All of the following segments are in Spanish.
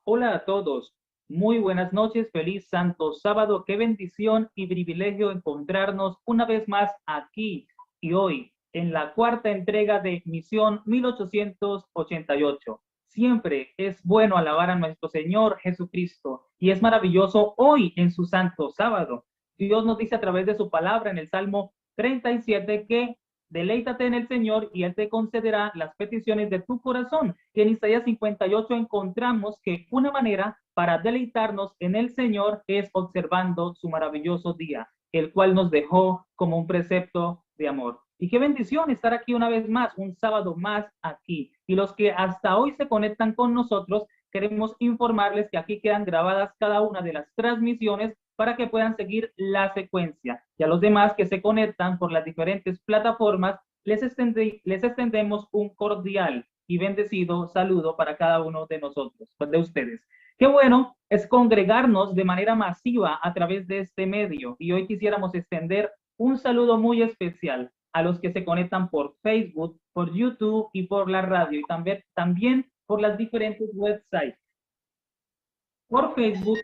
Hola a todos, muy buenas noches, feliz Santo Sábado, qué bendición y privilegio encontrarnos una vez más aquí y hoy en la cuarta entrega de Misión 1888. Siempre es bueno alabar a nuestro Señor Jesucristo y es maravilloso hoy en su Santo Sábado. Dios nos dice a través de su palabra en el Salmo 37 que deleítate en el Señor y Él te concederá las peticiones de tu corazón. Y en Isaías 58 encontramos que una manera para deleitarnos en el Señor es observando su maravilloso día, el cual nos dejó como un precepto de amor. Y qué bendición estar aquí una vez más, un sábado más aquí. Y los que hasta hoy se conectan con nosotros, queremos informarles que aquí quedan grabadas cada una de las transmisiones para que puedan seguir la secuencia. Y a los demás que se conectan por las diferentes plataformas, les extendemos un cordial y bendecido saludo para cada uno de nosotros, de ustedes. Qué bueno es congregarnos de manera masiva a través de este medio y hoy quisiéramos extender un saludo muy especial a los que se conectan por Facebook, por YouTube y por la radio y también por las diferentes websites. Por Facebook,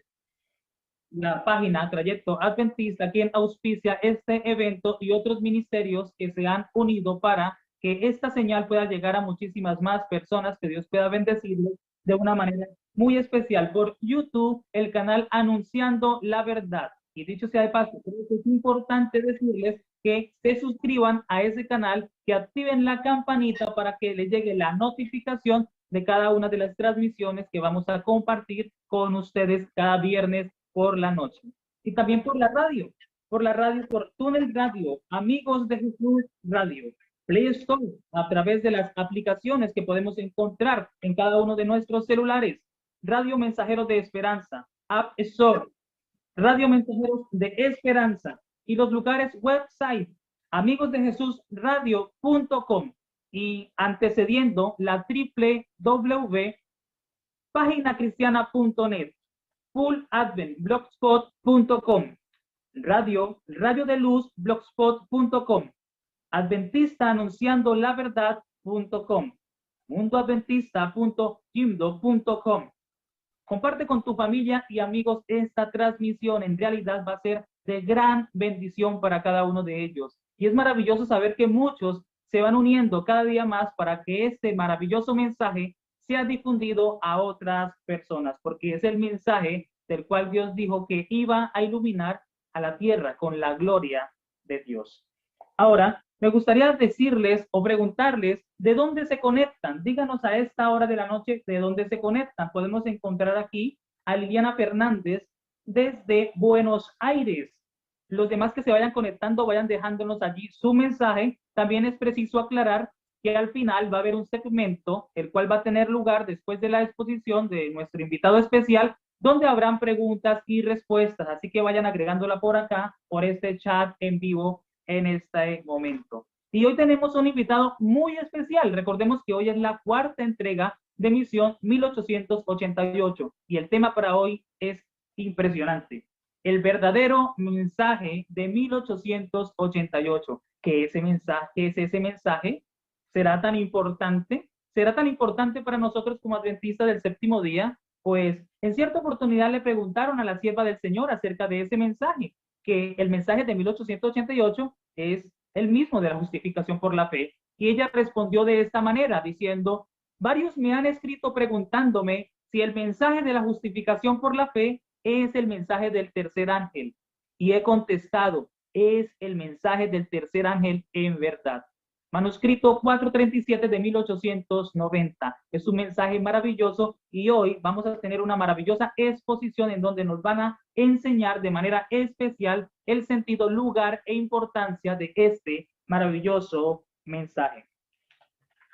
la página Trayecto Adventista, quien auspicia este evento y otros ministerios que se han unido para que esta señal pueda llegar a muchísimas más personas, que Dios pueda bendecirles de una manera muy especial. Por YouTube, el canal Anunciando la Verdad. Y dicho sea de paso, creo que es importante decirles que se suscriban a ese canal, que activen la campanita para que les llegue la notificación de cada una de las transmisiones que vamos a compartir con ustedes cada viernes por la noche. Y también por la radio, por Túnel Radio, Amigos de Jesús Radio, Play Store, a través de las aplicaciones que podemos encontrar en cada uno de nuestros celulares, Radio Mensajeros de Esperanza, App Store, Radio Mensajeros de Esperanza y los lugares website, amigosdejesusradio.com y antecediendo la www.paginacristiana.net, Full Advent, blogspot.com, Radio de Luz, blogspot.com, Adventista anunciando la verdad.com, mundoadventista.gimdo.com. Comparte con tu familia y amigos esta transmisión. En realidad va a ser de gran bendición para cada uno de ellos. Y es maravilloso saber que muchos se van uniendo cada día más para que este maravilloso mensaje sea difundido a otras personas, porque es el mensaje del cual Dios dijo que iba a iluminar a la tierra con la gloria de Dios. Ahora, me gustaría decirles o preguntarles de dónde se conectan. Díganos a esta hora de la noche de dónde se conectan. Podemos encontrar aquí a Liliana Fernández desde Buenos Aires. Los demás que se vayan conectando, vayan dejándonos allí su mensaje. También es preciso aclarar que al final va a haber un segmento, el cual va a tener lugar después de la exposición de nuestro invitado especial, donde habrán preguntas y respuestas. Así que vayan agregándola por acá, por este chat en vivo en este momento. Y hoy tenemos un invitado muy especial. Recordemos que hoy es la cuarta entrega de Misión 1888 y el tema para hoy es impresionante. El verdadero mensaje de 1888. ¿Qué es ese mensaje? ¿Será tan importante? ¿Será tan importante para nosotros como adventistas del séptimo día? Pues en cierta oportunidad le preguntaron a la sierva del Señor acerca de ese mensaje, que el mensaje de 1888 es el mismo de la justificación por la fe. Y ella respondió de esta manera, diciendo, varios me han escrito preguntándome si el mensaje de la justificación por la fe es el mensaje del tercer ángel. Y he contestado, es el mensaje del tercer ángel en verdad. Manuscrito 437 de 1890. Es un mensaje maravilloso y hoy vamos a tener una maravillosa exposición en donde nos van a enseñar de manera especial el sentido, lugar e importancia de este maravilloso mensaje.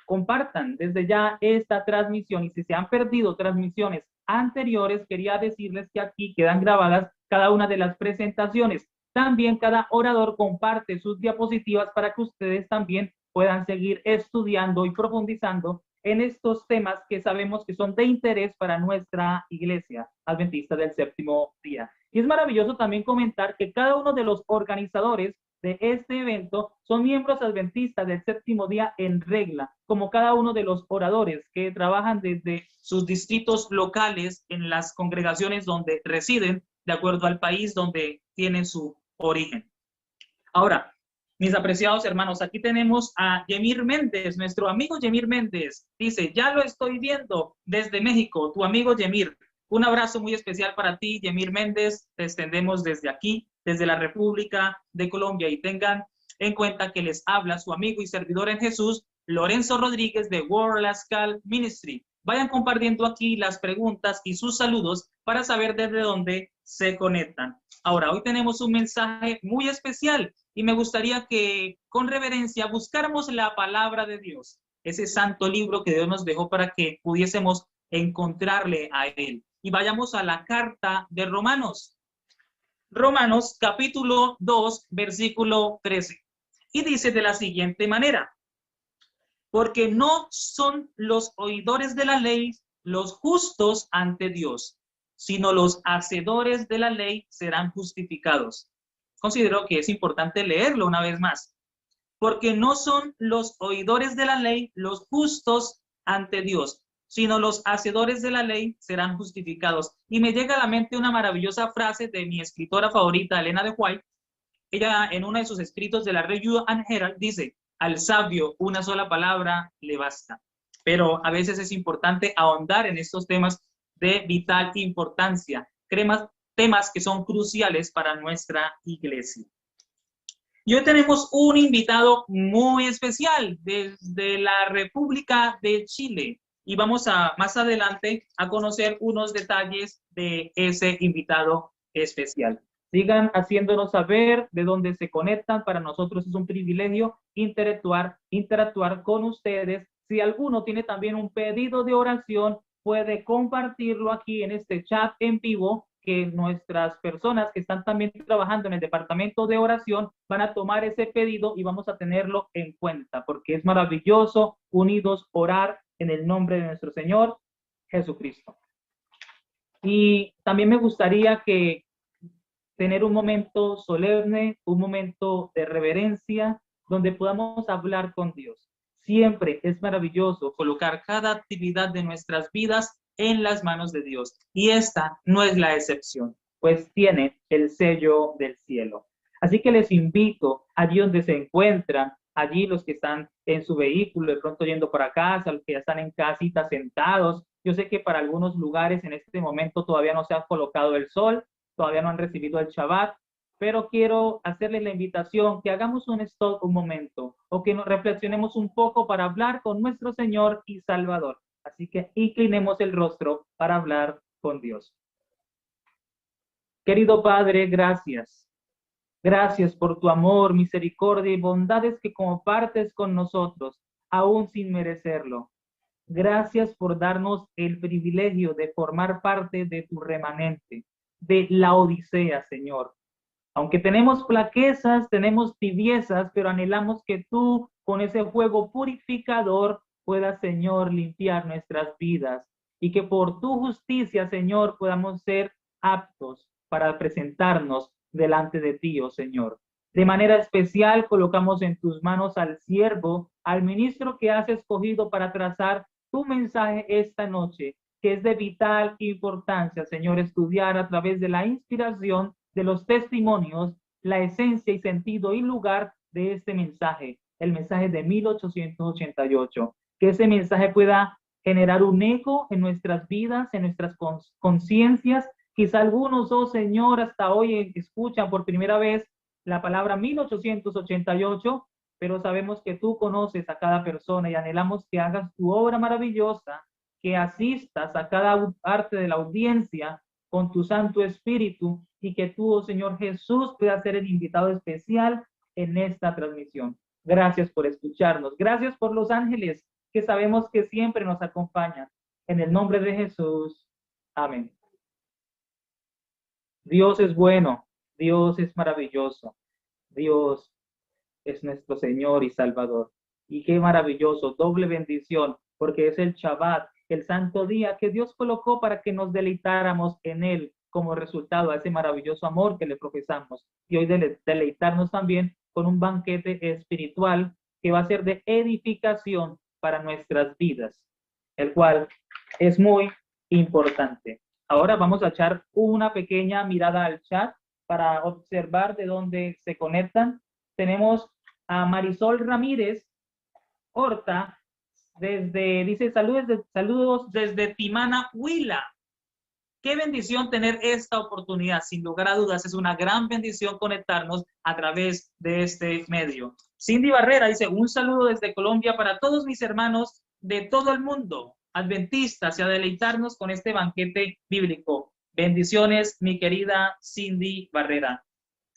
Compartan desde ya esta transmisión y si se han perdido transmisiones anteriores, quería decirles que aquí quedan grabadas cada una de las presentaciones. También cada orador comparte sus diapositivas para que ustedes también puedan seguir estudiando y profundizando en estos temas que sabemos que son de interés para nuestra iglesia adventista del séptimo día. Y es maravilloso también comentar que cada uno de los organizadores de este evento son miembros adventistas del séptimo día en regla, como cada uno de los oradores que trabajan desde sus distritos locales en las congregaciones donde residen, de acuerdo al país donde tienen su origen. Ahora, mis apreciados hermanos, aquí tenemos a Yemir Méndez, nuestro amigo Yemir Méndez. Dice, ya lo estoy viendo desde México, tu amigo Yemir. Un abrazo muy especial para ti, Yemir Méndez. Te extendemos desde aquí, desde la República de Colombia. Y tengan en cuenta que les habla su amigo y servidor en Jesús, Lorenzo Rodríguez de World Lascal Ministry. Vayan compartiendo aquí las preguntas y sus saludos para saber desde dónde se conectan. Ahora, hoy tenemos un mensaje muy especial y me gustaría que con reverencia buscáramos la palabra de Dios, ese santo libro que Dios nos dejó para que pudiésemos encontrarle a Él. Y vayamos a la carta de Romanos. Romanos capítulo 2, versículo 13. Y dice de la siguiente manera, porque no son los oidores de la ley los justos ante Dios, sino los hacedores de la ley serán justificados. Considero que es importante leerlo una vez más. Porque no son los oidores de la ley los justos ante Dios, sino los hacedores de la ley serán justificados. Y me llega a la mente una maravillosa frase de mi escritora favorita, Elena de White. Ella en uno de sus escritos de la Review and Herald dice, al sabio una sola palabra le basta. Pero a veces es importante ahondar en estos temas de vital importancia, temas que son cruciales para nuestra iglesia. Y hoy tenemos un invitado muy especial desde la República de Chile y vamos a más adelante a conocer unos detalles de ese invitado especial. Sigan haciéndonos saber de dónde se conectan. Para nosotros es un privilegio interactuar con ustedes. Si alguno tiene también un pedido de oración, puede compartirlo aquí en este chat en vivo, que nuestras personas que están también trabajando en el departamento de oración van a tomar ese pedido y vamos a tenerlo en cuenta, porque es maravilloso unidos orar en el nombre de nuestro Señor Jesucristo. Y también me gustaría que tener un momento solemne, un momento de reverencia, donde podamos hablar con Dios. Siempre es maravilloso colocar cada actividad de nuestras vidas en las manos de Dios. Y esta no es la excepción, pues tiene el sello del cielo. Así que les invito allí donde se encuentran, allí los que están en su vehículo, de pronto yendo para casa, los que ya están en casita sentados. Yo sé que para algunos lugares en este momento todavía no se ha colocado el sol, todavía no han recibido el Shabbat, pero quiero hacerles la invitación que hagamos un stop un momento o que nos reflexionemos un poco para hablar con nuestro Señor y Salvador. Así que inclinemos el rostro para hablar con Dios. Querido Padre, gracias. Gracias por tu amor, misericordia y bondades que compartes con nosotros, aún sin merecerlo. Gracias por darnos el privilegio de formar parte de tu remanente, de la Odisea, Señor. Aunque tenemos flaquezas, tenemos tibiezas, pero anhelamos que tú, con ese fuego purificador, puedas, Señor, limpiar nuestras vidas y que por tu justicia, Señor, podamos ser aptos para presentarnos delante de ti, oh Señor. De manera especial, colocamos en tus manos al siervo, al ministro que has escogido para trazar tu mensaje esta noche, que es de vital importancia, Señor, estudiar a través de la inspiración de los testimonios, la esencia y sentido y lugar de este mensaje, el mensaje de 1888. Que ese mensaje pueda generar un eco en nuestras vidas, en nuestras conciencias. Quizá algunos, oh Señor, hasta hoy escuchan por primera vez la palabra 1888, pero sabemos que tú conoces a cada persona y anhelamos que hagas tu obra maravillosa, que asistas a cada parte de la audiencia con tu Santo Espíritu y que tú, oh Señor Jesús, puedas ser el invitado especial en esta transmisión. Gracias por escucharnos. Gracias por los ángeles que sabemos que siempre nos acompañan. En el nombre de Jesús. Amén. Dios es bueno. Dios es maravilloso. Dios es nuestro Señor y Salvador. Y qué maravilloso, doble bendición, porque es el Shabbat, el santo día que Dios colocó para que nos deleitáramos en él como resultado a ese maravilloso amor que le profesamos. Y hoy deleitarnos también con un banquete espiritual que va a ser de edificación para nuestras vidas, el cual es muy importante. Ahora vamos a echar una pequeña mirada al chat para observar de dónde se conectan. Tenemos a Marisol Ramírez Horta, dice saludos desde Timana, Huila. Qué bendición tener esta oportunidad. Sin lugar a dudas, es una gran bendición conectarnos a través de este medio. Cindy Barrera dice, un saludo desde Colombia para todos mis hermanos de todo el mundo, adventistas, y a deleitarnos con este banquete bíblico. Bendiciones, mi querida Cindy Barrera.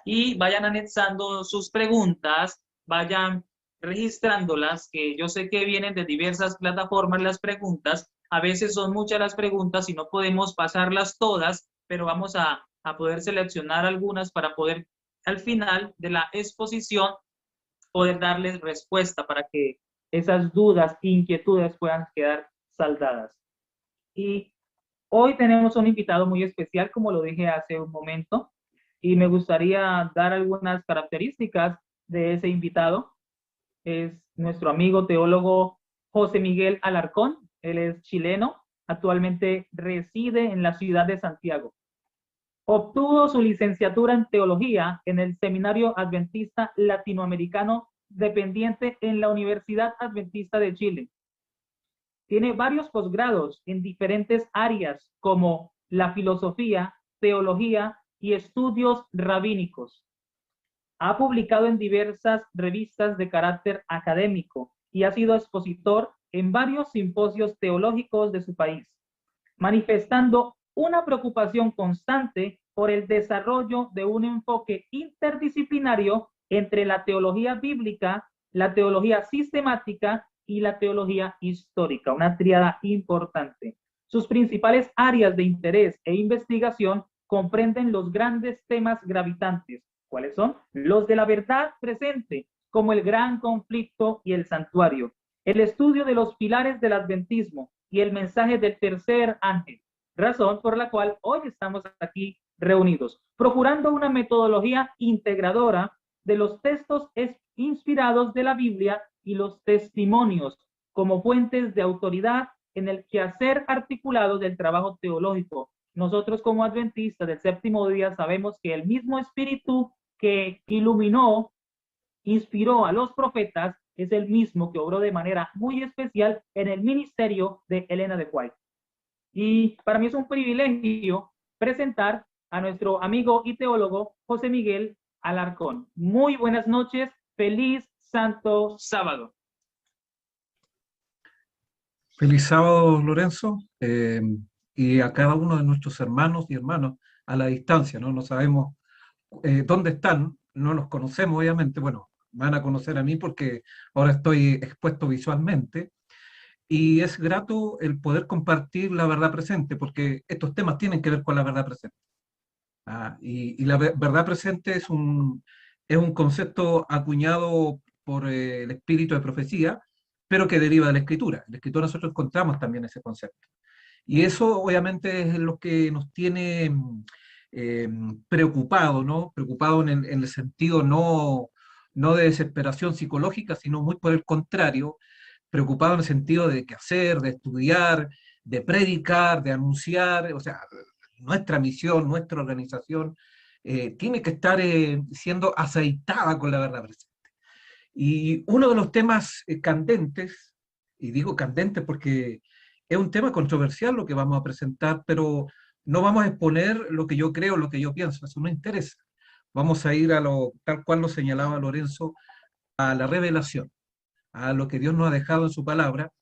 Y vayan anexando sus preguntas, vayan registrándolas, que yo sé que vienen de diversas plataformas las preguntas. A veces son muchas las preguntas y no podemos pasarlas todas, pero vamos a poder seleccionar algunas para poder al final de la exposición poder darles respuesta para que esas dudas e inquietudes puedan quedar saldadas. Y hoy tenemos un invitado muy especial, como lo dije hace un momento, y me gustaría dar algunas características de ese invitado. Es nuestro amigo teólogo José Miguel Alarcón. Él es chileno, actualmente reside en la ciudad de Santiago. Obtuvo su licenciatura en teología en el Seminario Adventista Latinoamericano dependiente en la Universidad Adventista de Chile. Tiene varios posgrados en diferentes áreas como la filosofía, teología y estudios rabínicos. Ha publicado en diversas revistas de carácter académico y ha sido expositor en varios simposios teológicos de su país, manifestando una preocupación constante por el desarrollo de un enfoque interdisciplinario entre la teología bíblica, la teología sistemática y la teología histórica, una tríada importante. Sus principales áreas de interés e investigación comprenden los grandes temas gravitantes. ¿Cuáles son? Los de la verdad presente, como el gran conflicto y el santuario, el estudio de los pilares del adventismo y el mensaje del tercer ángel, razón por la cual hoy estamos aquí reunidos, procurando una metodología integradora de los textos inspirados de la Biblia y los testimonios como fuentes de autoridad en el quehacer articulado del trabajo teológico. Nosotros como adventistas del séptimo día sabemos que el mismo espíritu que iluminó, inspiró a los profetas, es el mismo que obró de manera muy especial en el ministerio de Elena de White. Y para mí es un privilegio presentar a nuestro amigo y teólogo José Miguel Alarcón. Muy buenas noches, feliz Santo Sábado. Feliz sábado, Lorenzo, y a cada uno de nuestros hermanos y hermanas a la distancia, ¿no? No sabemos dónde están, no los conocemos, obviamente. Bueno, van a conocer a mí porque ahora estoy expuesto visualmente, y es grato el poder compartir la verdad presente, porque estos temas tienen que ver con la verdad presente. Y la verdad presente es un concepto acuñado por el espíritu de profecía, pero que deriva de la escritura. En la escritura nosotros encontramos también ese concepto. Y eso obviamente es lo que nos tiene preocupado, ¿no? Preocupado en el sentido no de desesperación psicológica, sino muy por el contrario, preocupado en el sentido de qué hacer, de estudiar, de predicar, de anunciar. O sea, nuestra misión, nuestra organización tiene que estar siendo aceitada con la verdad presente. Y uno de los temas candentes, y digo candentes porque es un tema controversial lo que vamos a presentar, pero no vamos a exponer lo que yo creo, lo que yo pienso, eso no interesa. Vamos a ir a lo tal cual lo señalaba Lorenzo, a la revelación, a lo que Dios nos ha dejado en su palabra.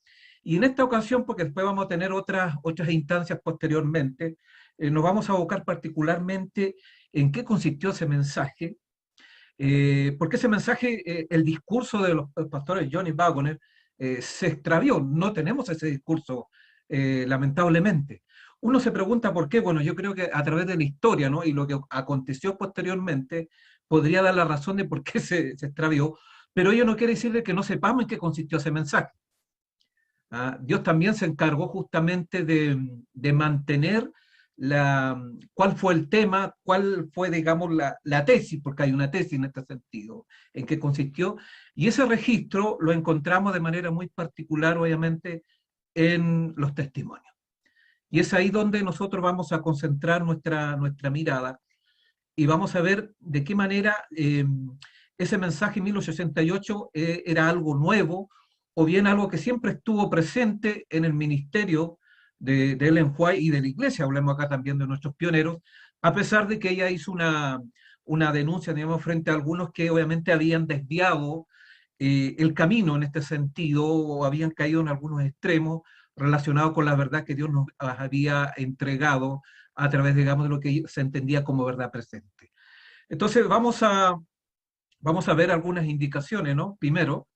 Y en esta ocasión, porque después vamos a tener otras instancias posteriormente, nos vamos a abocar particularmente en qué consistió ese mensaje, porque ese mensaje, el discurso de los pastores John y Waggoner, se extravió. No tenemos ese discurso, lamentablemente. Uno se pregunta por qué. Bueno, yo creo que a través de la historia, ¿no? Y lo que aconteció posteriormente podría dar la razón de por qué se extravió, pero ello no quiere decir que no sepamos en qué consistió ese mensaje. Dios también se encargó justamente de mantener cuál fue el tema, cuál fue, digamos, la tesis, porque hay una tesis en este sentido, en qué consistió, y ese registro lo encontramos de manera muy particular, obviamente, en los testimonios. Y es ahí donde nosotros vamos a concentrar nuestra mirada y vamos a ver de qué manera ese mensaje en 1868 era algo nuevo o bien algo que siempre estuvo presente en el ministerio de Ellen White y de la iglesia, hablemos acá también de nuestros pioneros, a pesar de que ella hizo una denuncia, digamos, frente a algunos que obviamente habían desviado el camino en este sentido o habían caído en algunos extremos relacionados con la verdad que Dios nos había entregado a través, digamos, de lo que se entendía como verdad presente. Entonces, vamos a ver algunas indicaciones, ¿no? Primero,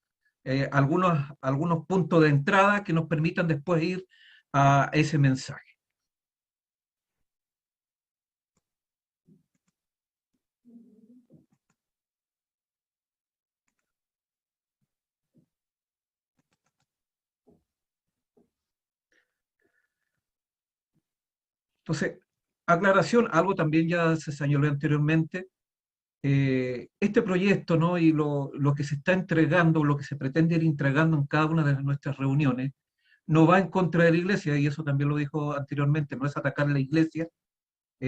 algunos puntos de entrada que nos permitan después ir a ese mensaje. Entonces, aclaración, algo también ya se señaló anteriormente, este proyecto, ¿no? Y lo que se está entregando, lo que se pretende ir entregando en cada una de nuestras reuniones, no va en contra de la iglesia, y eso también lo dijo anteriormente, no es atacar a la iglesia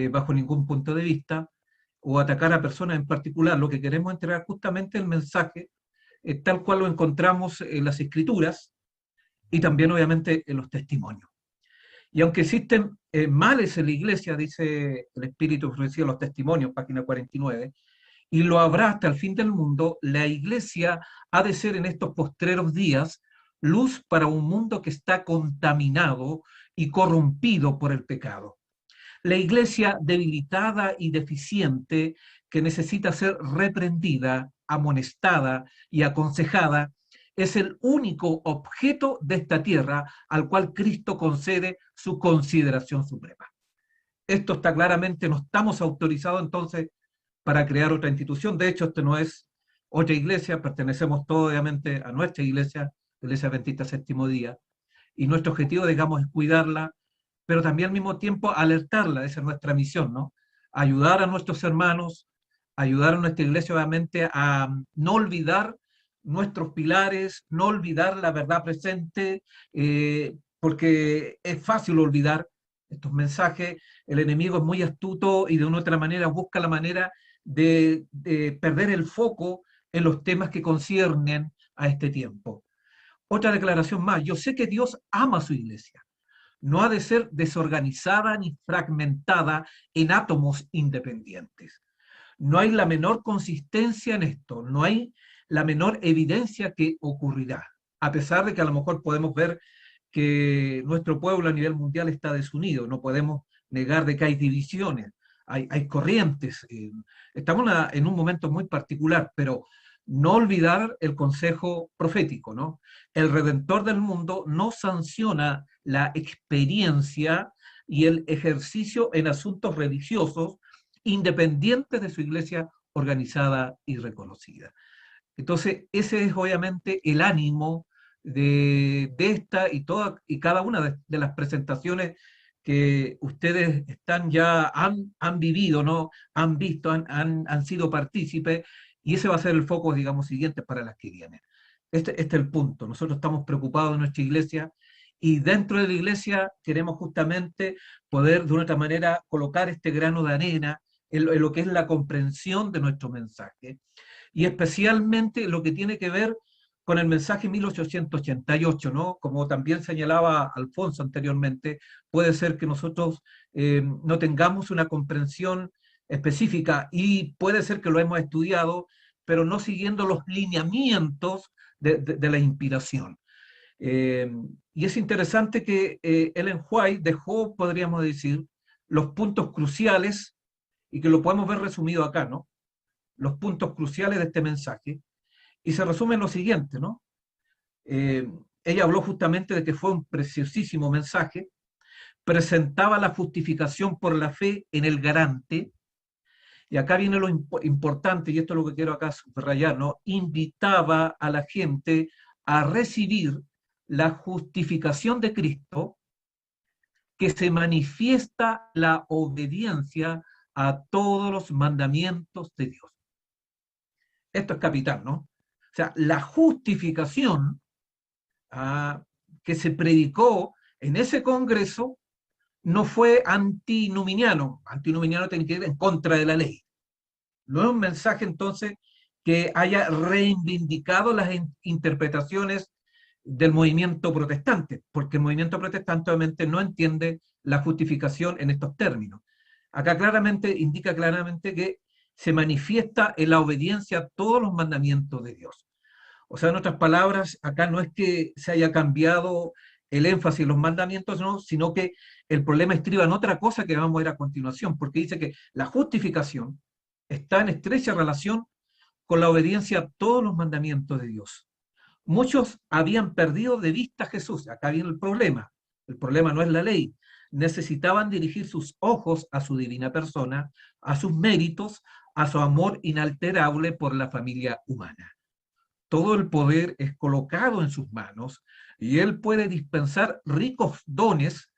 bajo ningún punto de vista, o atacar a personas en particular. Lo que queremos entregar justamente el mensaje tal cual lo encontramos en las escrituras y también obviamente en los testimonios. Y aunque existen males en la iglesia, dice el Espíritu ofrecido en los testimonios, página 49, y lo habrá hasta el fin del mundo, la iglesia ha de ser en estos postreros días luz para un mundo que está contaminado y corrompido por el pecado. La iglesia debilitada y deficiente que necesita ser reprendida, amonestada y aconsejada es el único objeto de esta tierra al cual Cristo concede su consideración suprema. Esto está claramente, no estamos autorizados entonces para crear otra institución. De hecho, esto no es otra iglesia, pertenecemos todos obviamente a nuestra iglesia, Iglesia Adventista Séptimo Día, y nuestro objetivo, digamos, es cuidarla, pero también al mismo tiempo alertarla, esa es nuestra misión, ¿no? Ayudar a nuestros hermanos, ayudar a nuestra iglesia obviamente a no olvidar nuestros pilares, no olvidar la verdad presente, porque es fácil olvidar estos mensajes, el enemigo es muy astuto y de una u otra manera busca la manera de perder el foco en los temas que conciernen a este tiempo. Otra declaración más, yo sé que Dios ama a su iglesia, no ha de ser desorganizada ni fragmentada en átomos independientes. No hay la menor consistencia en esto, no hay la menor evidencia que ocurrirá, a pesar de que a lo mejor podemos ver que nuestro pueblo a nivel mundial está desunido, no podemos negar de que hay divisiones, hay corrientes, estamos en un momento muy particular, pero no olvidar el consejo profético, ¿no? El Redentor del mundo no sanciona la experiencia y el ejercicio en asuntos religiosos independientes de su iglesia organizada y reconocida. Entonces, ese es obviamente el ánimo de esta y cada una de las presentaciones que ustedes han vivido, ¿no? Han visto, han sido partícipes, y ese va a ser el foco, digamos, siguiente para las que vienen. Este es el punto. Nosotros estamos preocupados en nuestra iglesia y dentro de la iglesia queremos justamente poder de una otra manera colocar este grano de arena en lo que es la comprensión de nuestro mensaje y especialmente lo que tiene que ver con el mensaje 1888, ¿no? Como también señalaba Alfonso anteriormente, puede ser que nosotros no tengamos una comprensión específica y puede ser que lo hemos estudiado, pero no siguiendo los lineamientos de la inspiración. Eh, y es interesante que Ellen White dejó, podríamos decir, los puntos cruciales y que lo podemos ver resumido acá, ¿no? Los puntos cruciales de este mensaje, y se resume en lo siguiente, ¿no? Eh, Ella habló justamente de que fue un preciosísimo mensaje, presentaba la justificación por la fe en el garante, y acá viene lo importante, y esto es lo que quiero acá subrayar, ¿no? Invitaba a la gente a recibir la justificación de Cristo que se manifiesta la obediencia a todos los mandamientos de Dios. Esto es capital, ¿no? O sea, la justificación que se predicó en ese congreso no fue antinuminiano. Antinuminiano tiene que ir en contra de la ley. No es un mensaje entonces que haya reivindicado las interpretaciones del movimiento protestante, porque el movimiento protestante obviamente no entiende la justificación en estos términos. Acá claramente indica claramente que se manifiesta en la obediencia a todos los mandamientos de Dios. O sea, en otras palabras, acá no es que se haya cambiado el énfasis en los mandamientos, no, sino que el problema estriba en otra cosa que vamos a ver a continuación, porque dice que la justificación está en estrecha relación con la obediencia a todos los mandamientos de Dios. Muchos habían perdido de vista a Jesús. Acá viene el problema. El problema no es la ley. Necesitaban dirigir sus ojos a su divina persona, a sus méritos, a su amor inalterable por la familia humana. Todo el poder es colocado en sus manos y él puede dispensar ricos dones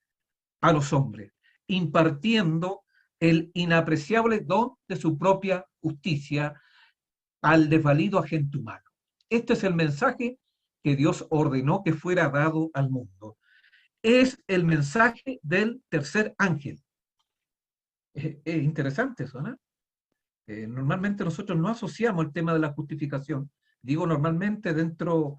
a los hombres, impartiendo el inapreciable don de su propia justicia al desvalido agente humano. Este es el mensaje que Dios ordenó que fuera dado al mundo. Es el mensaje del tercer ángel. Es interesante eso, ¿no? Normalmente nosotros no asociamos el tema de la justificación. Digo normalmente dentro,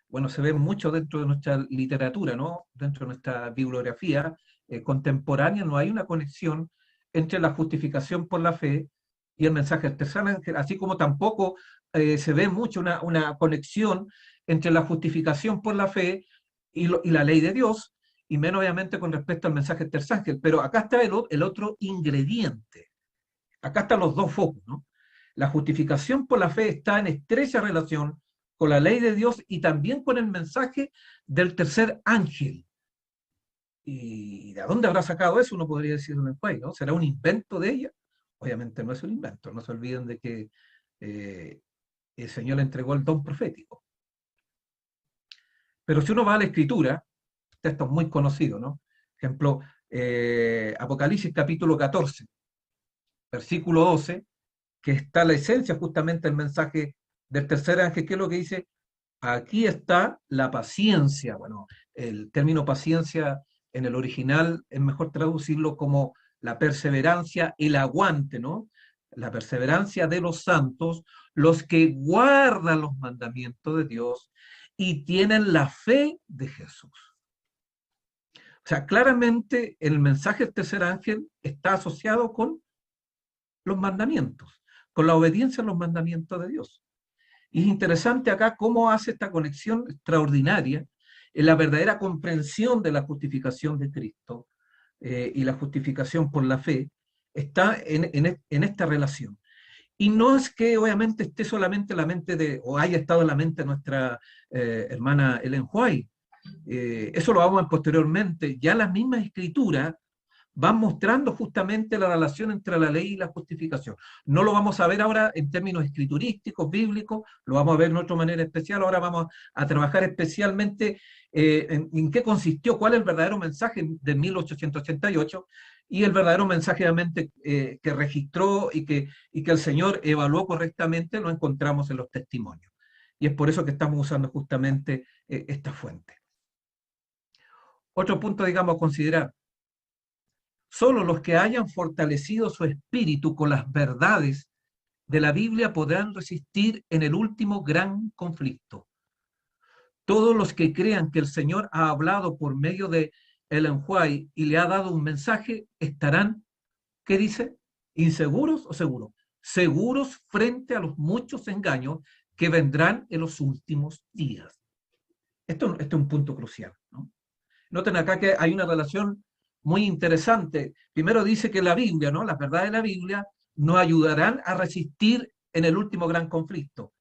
bueno, se ve mucho dentro de nuestra literatura, ¿no? Dentro de nuestra bibliografía contemporánea no hay una conexión entre la justificación por la fe y el mensaje del tercer ángel, así como tampoco se ve mucho una conexión entre la justificación por la fe y la ley de Dios, y menos obviamente con respecto al mensaje del tercer ángel. Pero acá está el otro ingrediente. Acá están los dos focos, ¿no? La justificación por la fe está en estrecha relación con la ley de Dios y también con el mensaje del tercer ángel. ¿Y de dónde habrá sacado eso? Uno podría decir en el país, ¿no? ¿Será un invento de ella? Obviamente no es un invento, no se olviden de que el Señor le entregó el don profético. Pero si uno va a la Escritura, textos muy conocidos, ¿no? Por ejemplo, Apocalipsis capítulo 14, versículo 12, que está la esencia justamente del mensaje del tercer ángel, que es lo que dice, aquí está la paciencia. Bueno, el término paciencia en el original es mejor traducirlo como la perseverancia, el aguante, ¿no? La perseverancia de los santos, los que guardan los mandamientos de Dios y tienen la fe de Jesús. O sea, claramente el mensaje del tercer ángel está asociado con los mandamientos, con la obediencia a los mandamientos de Dios. Y es interesante acá cómo hace esta conexión extraordinaria en la verdadera comprensión de la justificación de Cristo y la justificación por la fe, está en esta relación. Y no es que obviamente esté solamente en la mente de, o haya estado en la mente de nuestra hermana Ellen White. Eso lo vamos a ver posteriormente. Ya las mismas escrituras van mostrando justamente la relación entre la ley y la justificación. No lo vamos a ver ahora en términos escriturísticos, bíblicos, lo vamos a ver de otra manera especial. Ahora vamos a trabajar especialmente en qué consistió, cuál es el verdadero mensaje de 1888 y el verdadero mensaje obviamente, que registró y que el Señor evaluó correctamente, lo encontramos en los testimonios. Y es por eso que estamos usando justamente esta fuente. Otro punto, digamos, a considerar. Solo los que hayan fortalecido su espíritu con las verdades de la Biblia podrán resistir en el último gran conflicto. Todos los que crean que el Señor ha hablado por medio de Ellen White y le ha dado un mensaje estarán, ¿qué dice? ¿Inseguros o seguros? Seguros frente a los muchos engaños que vendrán en los últimos días. Esto es un punto crucial, ¿no? Noten acá que hay una relación muy interesante. Primero dice que la Biblia, ¿no? Las verdades de la Biblia nos ayudarán a resistir en el último gran conflicto.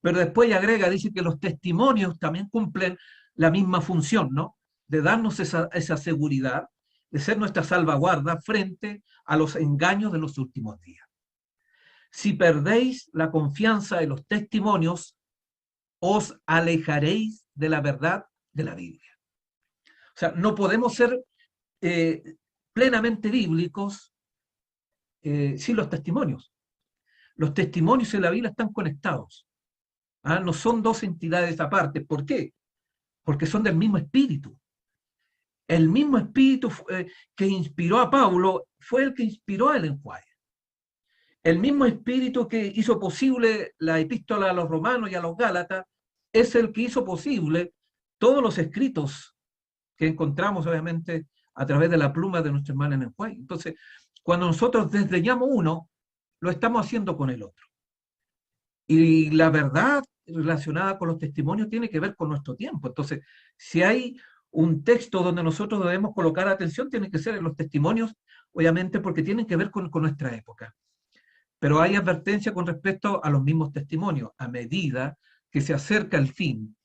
Pero después agrega, dice que los testimonios también cumplen la misma función, ¿no? De darnos esa seguridad, de ser nuestra salvaguarda frente a los engaños de los últimos días. Si perdéis la confianza en los testimonios, os alejaréis de la verdad de la Biblia. O sea, no podemos ser eh, plenamente bíblicos sin los testimonios. Los testimonios en la Biblia están conectados. ¿Ah? No son dos entidades aparte. ¿Por qué? Porque son del mismo espíritu. El mismo espíritu que inspiró a Pablo fue el que inspiró a Ellen White. El mismo espíritu que hizo posible la epístola a los romanos y a los gálatas es el que hizo posible todos los escritos que encontramos, obviamente, a través de la pluma de nuestra hermana Ellen White. Entonces, cuando nosotros desdeñamos uno, lo estamos haciendo con el otro. Y la verdad relacionada con los testimonios tiene que ver con nuestro tiempo. Entonces, si hay un texto donde nosotros debemos colocar atención, tiene que ser en los testimonios, obviamente, porque tienen que ver con nuestra época. Pero hay advertencia con respecto a los mismos testimonios. A medida que se acerca el fin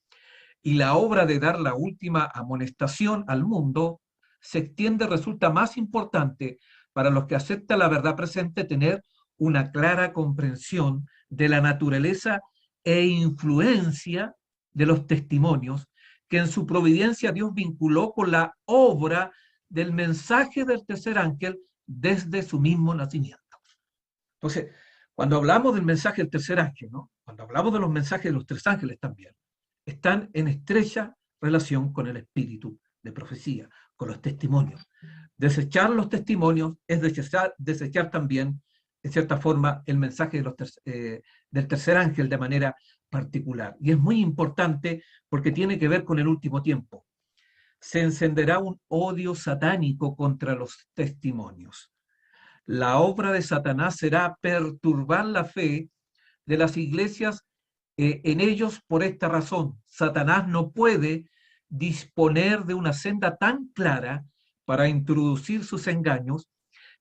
y la obra de dar la última amonestación al mundo se extiende, resulta más importante para los que aceptan la verdad presente tener una clara comprensión de la naturaleza e influencia de los testimonios que en su providencia Dios vinculó con la obra del mensaje del tercer ángel desde su mismo nacimiento. Entonces, cuando hablamos del mensaje del tercer ángel, ¿no? Cuando hablamos de los mensajes de los tres ángeles también, están en estrecha relación con el espíritu de profecía, con los testimonios. Desechar los testimonios es desechar también, en cierta forma, el mensaje de del tercer ángel de manera particular. Y es muy importante porque tiene que ver con el último tiempo. Se encenderá un odio satánico contra los testimonios. La obra de Satanás será perturbar la fe de las iglesias en ellos por esta razón. Satanás no puede disponer de una senda tan clara para introducir sus engaños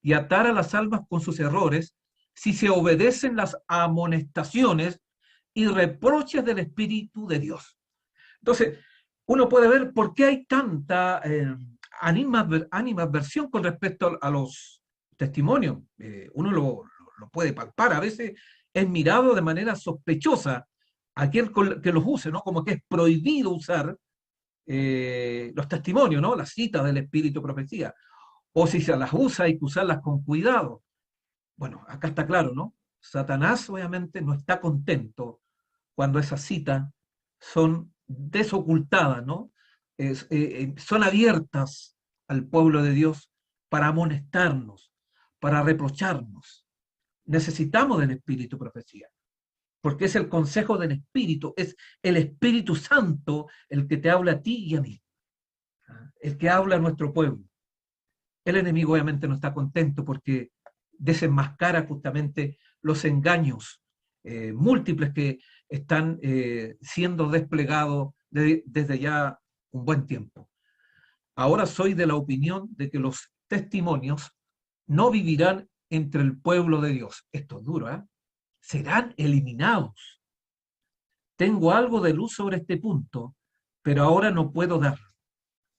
y atar a las almas con sus errores si se obedecen las amonestaciones y reproches del Espíritu de Dios. Entonces, uno puede ver por qué hay tanta animadversión con respecto a los testimonios. Uno lo puede palpar. A veces es mirado de manera sospechosa aquel que los use, ¿no? Como que es prohibido usar los testimonios, ¿no? Las citas del Espíritu de Profecía. O si se las usa, hay que usarlas con cuidado. Bueno, acá está claro, ¿no? Satanás obviamente no está contento cuando esas citas son desocultadas, ¿no? Son abiertas al pueblo de Dios para amonestarnos, para reprocharnos. Necesitamos del Espíritu de Profecía, porque es el consejo del Espíritu, es el Espíritu Santo el que te habla a ti y a mí, el que habla a nuestro pueblo. El enemigo obviamente no está contento porque desenmascara justamente los engaños múltiples que están siendo desplegados desde ya un buen tiempo. Ahora soy de la opinión de que los testimonios no vivirán entre el pueblo de Dios. Esto es duro, ¿eh? Serán eliminados. Tengo algo de luz sobre este punto, pero ahora no puedo darlo.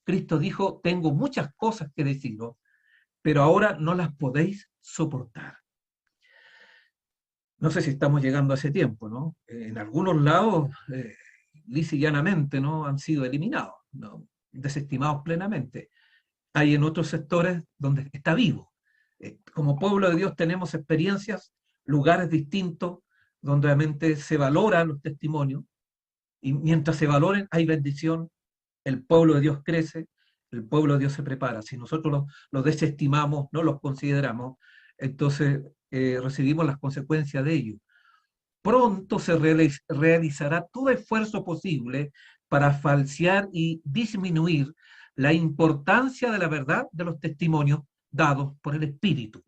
Cristo dijo, tengo muchas cosas que deciros, pero ahora no las podéis soportar. No sé si estamos llegando a ese tiempo, ¿no? En algunos lados, lisa y llanamente, ¿no? Han sido eliminados, ¿no? Desestimados plenamente. Hay en otros sectores donde está vivo. Como pueblo de Dios tenemos experiencias, lugares distintos, donde obviamente se valoran los testimonios, y mientras se valoren hay bendición, el pueblo de Dios crece, el pueblo de Dios se prepara. Si nosotros los desestimamos, no los consideramos, entonces recibimos las consecuencias de ello. Pronto se realizará todo esfuerzo posible para falsear y disminuir la importancia de la verdad de los testimonios dados por el Espíritu.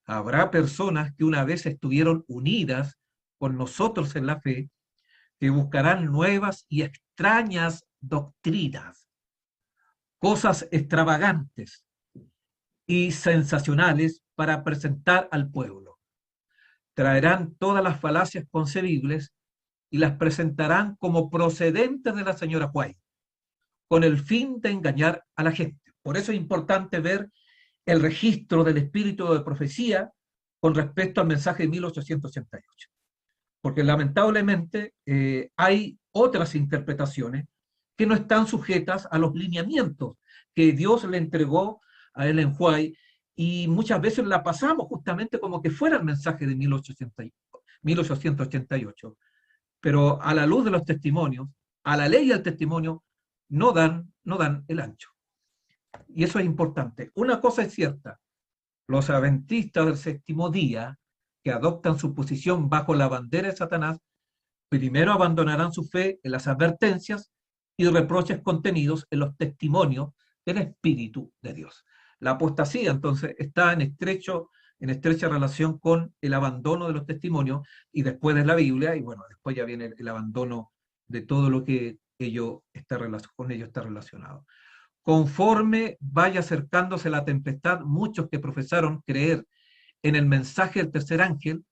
Habrá personas que una vez estuvieron unidas con nosotros en la fe, que buscarán nuevas y extrañas doctrinas, cosas extravagantes y sensacionales para presentar al pueblo. Traerán todas las falacias concebibles y las presentarán como procedentes de la señora White, con el fin de engañar a la gente. Por eso es importante ver el registro del espíritu de profecía con respecto al mensaje de 1888. Porque lamentablemente hay otras interpretaciones que no están sujetas a los lineamientos que Dios le entregó a Ellen White, y muchas veces la pasamos justamente como que fuera el mensaje de 1888. Pero a la luz de los testimonios, a la ley y al testimonio, no dan el ancho. Y eso es importante. Una cosa es cierta, los adventistas del séptimo día, que adoptan su posición bajo la bandera de Satanás, primero abandonarán su fe en las advertencias y reproches contenidos en los testimonios del Espíritu de Dios. La apostasía, entonces, está en estrecha relación con el abandono de los testimonios, y después de la Biblia, y bueno, después ya viene el abandono de todo lo que con ello está relacionado. Conforme vaya acercándose la tempestad, muchos que profesaron creer en el mensaje del tercer ángel,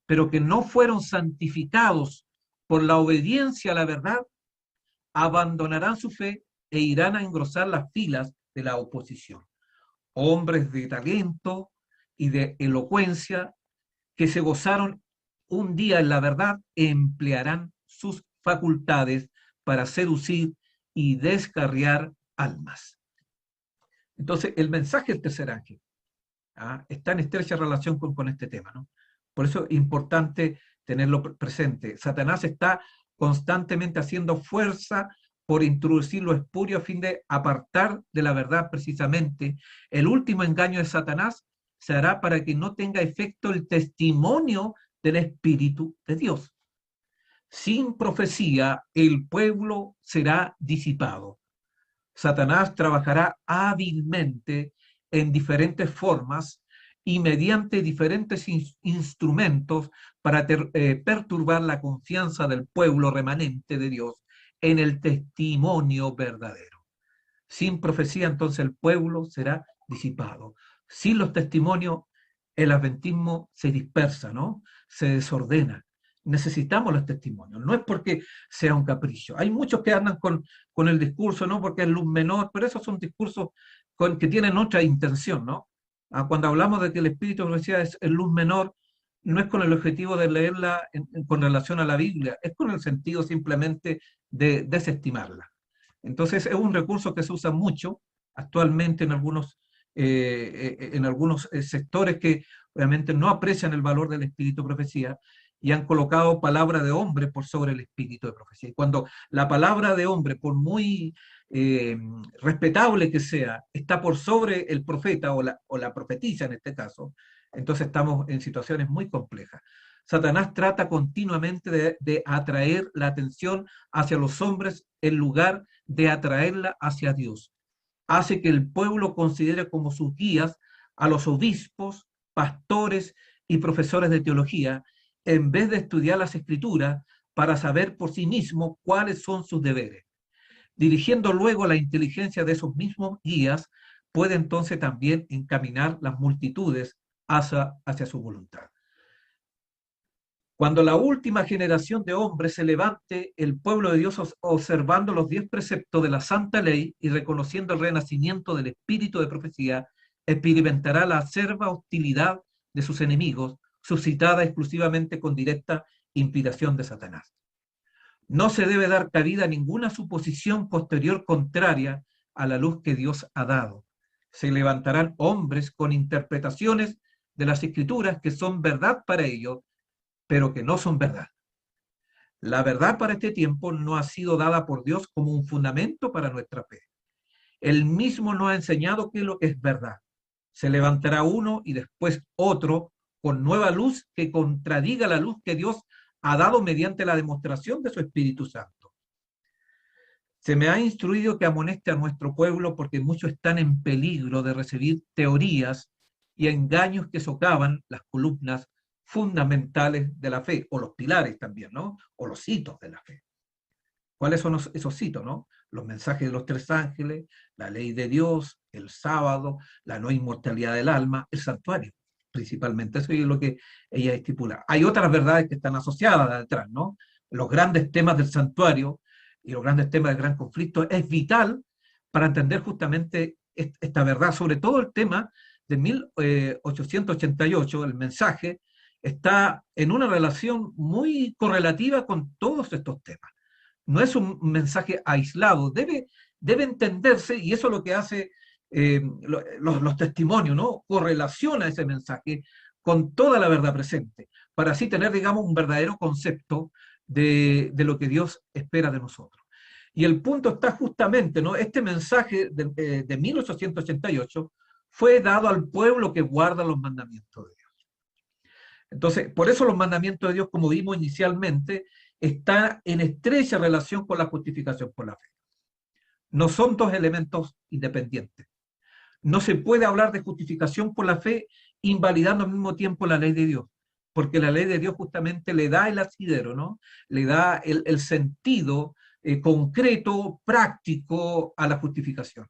pero que no fueron santificados por la obediencia a la verdad, abandonarán su fe e irán a engrosar las filas de la oposición. Hombres de talento y de elocuencia que se gozaron un día en la verdad emplearán sus facultades para seducir y descarriar almas. Entonces, el mensaje del tercer ángel está en estrecha relación con este tema, ¿no? Por eso es importante tenerlo presente. Satanás está constantemente haciendo fuerza por introducir lo espurio a fin de apartar de la verdad precisamente. El último engaño de Satanás se hará para que no tenga efecto el testimonio del Espíritu de Dios. Sin profecía, el pueblo será disipado. Satanás trabajará hábilmente en diferentes formas y mediante diferentes instrumentos para perturbar la confianza del pueblo remanente de Dios en el testimonio verdadero. Sin profecía, entonces, el pueblo será disipado. Sin los testimonios, el adventismo se dispersa, ¿no? Se desordena. Necesitamos los testimonios. No es porque sea un capricho. Hay muchos que andan con el discurso, ¿no? Porque es luz menor, pero esos son discursos que tienen otra intención, ¿no? Cuando hablamos de que el espíritu de profecía es luz menor, no es con el objetivo de leerla con relación a la Biblia, es con el sentido simplemente de desestimarla. Entonces es un recurso que se usa mucho actualmente en algunos sectores que obviamente no aprecian el valor del espíritu de profecía y han colocado palabra de hombre por sobre el espíritu de profecía. Y cuando la palabra de hombre, por muy respetable que sea, está por sobre el profeta o la profetisa en este caso, entonces estamos en situaciones muy complejas. Satanás trata continuamente de atraer la atención hacia los hombres en lugar de atraerla hacia Dios. Hace que el pueblo considere como sus guías a los obispos, pastores y profesores de teología, en vez de estudiar las escrituras para saber por sí mismo cuáles son sus deberes. Dirigiendo luego la inteligencia de esos mismos guías, puede entonces también encaminar las multitudes hacia su voluntad. Cuando la última generación de hombres se levante, el pueblo de Dios, observando los 10 preceptos de la santa ley y reconociendo el renacimiento del espíritu de profecía, experimentará la acerba hostilidad de sus enemigos, suscitada exclusivamente con directa inspiración de Satanás. No se debe dar cabida a ninguna suposición posterior contraria a la luz que Dios ha dado. Se levantarán hombres con interpretaciones de las escrituras que son verdad para ellos, pero que no son verdad. La verdad para este tiempo no ha sido dada por Dios como un fundamento para nuestra fe. Él mismo nos ha enseñado qué es lo que es verdad. Se levantará uno y después otro con nueva luz que contradiga la luz que Dios ha dado mediante la demostración de su Espíritu Santo. Se me ha instruido que amoneste a nuestro pueblo porque muchos están en peligro de recibir teorías y engaños que socavan las columnas fundamentales de la fe, o los pilares también, ¿no? O los hitos de la fe. ¿Cuáles son esos hitos, no? Los mensajes de los 3 ángeles, la ley de Dios, el sábado, la no inmortalidad del alma, el santuario, principalmente. Eso es lo que ella estipula. Hay otras verdades que están asociadas detrás, ¿no? Los grandes temas del santuario y los grandes temas del gran conflicto es vital para entender justamente esta verdad, sobre todo el tema de 1888, el mensaje, está en una relación muy correlativa con todos estos temas. No es un mensaje aislado, debe debe entenderse, y eso es lo que hace los testimonios, ¿no? Correlaciona ese mensaje con toda la verdad presente, para así tener, digamos, un verdadero concepto de lo que Dios espera de nosotros. Y el punto está justamente, ¿no? Este mensaje de 1888 fue dado al pueblo que guarda los mandamientos de Dios. Entonces, por eso los mandamientos de Dios, como vimos inicialmente, están en estrecha relación con la justificación por la fe. No son dos elementos independientes. No se puede hablar de justificación por la fe invalidando al mismo tiempo la ley de Dios, porque la ley de Dios justamente le da el asidero, ¿no? Le da el sentido concreto, práctico a la justificación.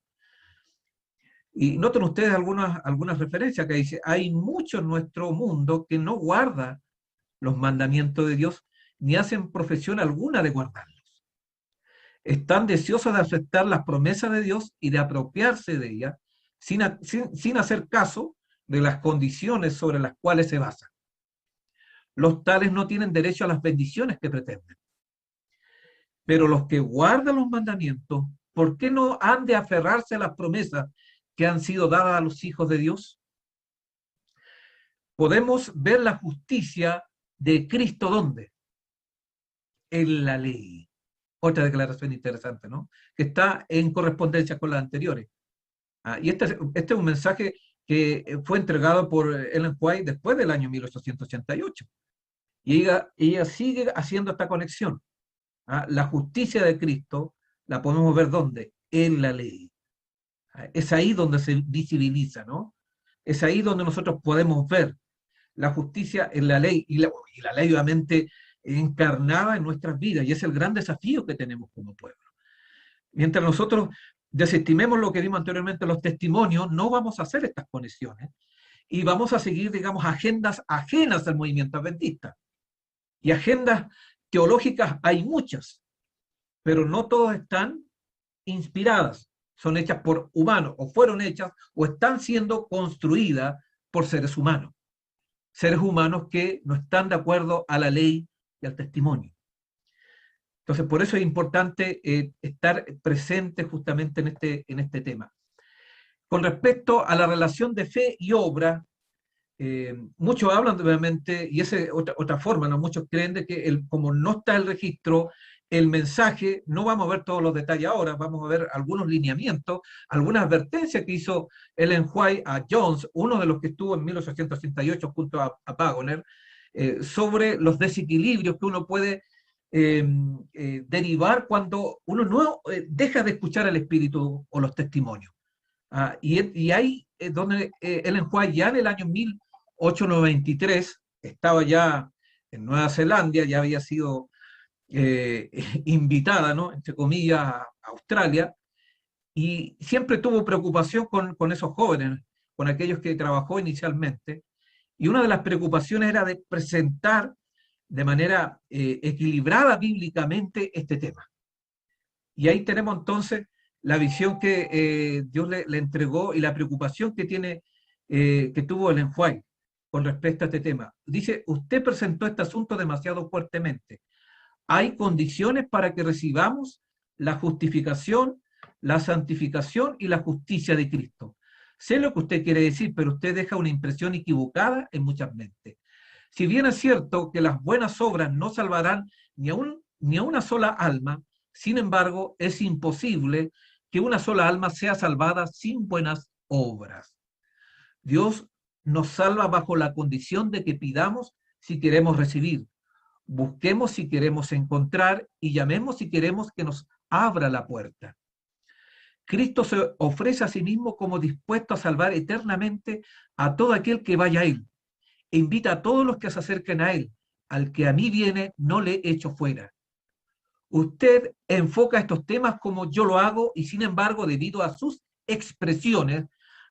Y noten ustedes algunas referencias que dice, hay mucho en nuestro mundo que no guarda los mandamientos de Dios, ni hacen profesión alguna de guardarlos. Están deseosos de aceptar las promesas de Dios y de apropiarse de ellas, sin hacer caso de las condiciones sobre las cuales se basan. Los tales no tienen derecho a las bendiciones que pretenden. Pero los que guardan los mandamientos, ¿por qué no han de aferrarse a las promesas que han sido dadas a los hijos de Dios? Podemos ver la justicia de Cristo, ¿dónde? En la ley. Otra declaración interesante, ¿no? Que está en correspondencia con las anteriores. Y este es un mensaje que fue entregado por Ellen White después del año 1888. Y ella sigue haciendo esta conexión. La justicia de Cristo la podemos ver ¿dónde? En la ley. Es ahí donde se visibiliza, ¿no? Es ahí donde nosotros podemos ver la justicia en la ley, y la ley obviamente encarnada en nuestras vidas, y es el gran desafío que tenemos como pueblo. Mientras nosotros desestimemos lo que vimos anteriormente, los testimonios, no vamos a hacer estas conexiones, y vamos a seguir, digamos, agendas ajenas al movimiento adventista. Y agendas teológicas hay muchas, pero no todas están inspiradas, son hechas por humanos, o fueron hechas, o están siendo construidas por seres humanos que no están de acuerdo a la ley y al testimonio. Entonces, por eso es importante estar presente justamente en este tema. Con respecto a la relación de fe y obra, muchos hablan obviamente, y esa es otra forma, ¿no? Muchos creen de que como no está el registro, el mensaje, no vamos a ver todos los detalles ahora, vamos a ver algunos lineamientos, algunas advertencias que hizo Ellen White a Jones, uno de los que estuvo en 1888 junto a Pagoner, sobre los desequilibrios que uno puede derivar cuando uno no deja de escuchar el espíritu o los testimonios. Y ahí es donde Ellen White ya en el año 1893 estaba ya en Nueva Zelanda, ya había sido invitada, ¿no? Entre comillas, a Australia, y siempre tuvo preocupación con esos jóvenes, con aquellos que trabajó inicialmente, y una de las preocupaciones era de presentar de manera equilibrada bíblicamente este tema. Y ahí tenemos entonces la visión que Dios le entregó y la preocupación que tuvo Ellen White con respecto a este tema. Dice, usted presentó este asunto demasiado fuertemente. Hay condiciones para que recibamos la justificación, la santificación y la justicia de Cristo. Sé lo que usted quiere decir, pero usted deja una impresión equivocada en muchas mentes. Si bien es cierto que las buenas obras no salvarán ni a una sola alma, sin embargo, es imposible que una sola alma sea salvada sin buenas obras. Dios nos salva bajo la condición de que pidamos si queremos recibir, busquemos si queremos encontrar y llamemos si queremos que nos abra la puerta. Cristo se ofrece a sí mismo como dispuesto a salvar eternamente a todo aquel que vaya a Él. E invita a todos los que se acerquen a Él. Al que a mí viene, no le echo fuera. Usted enfoca estos temas como yo lo hago y sin embargo, debido a sus expresiones,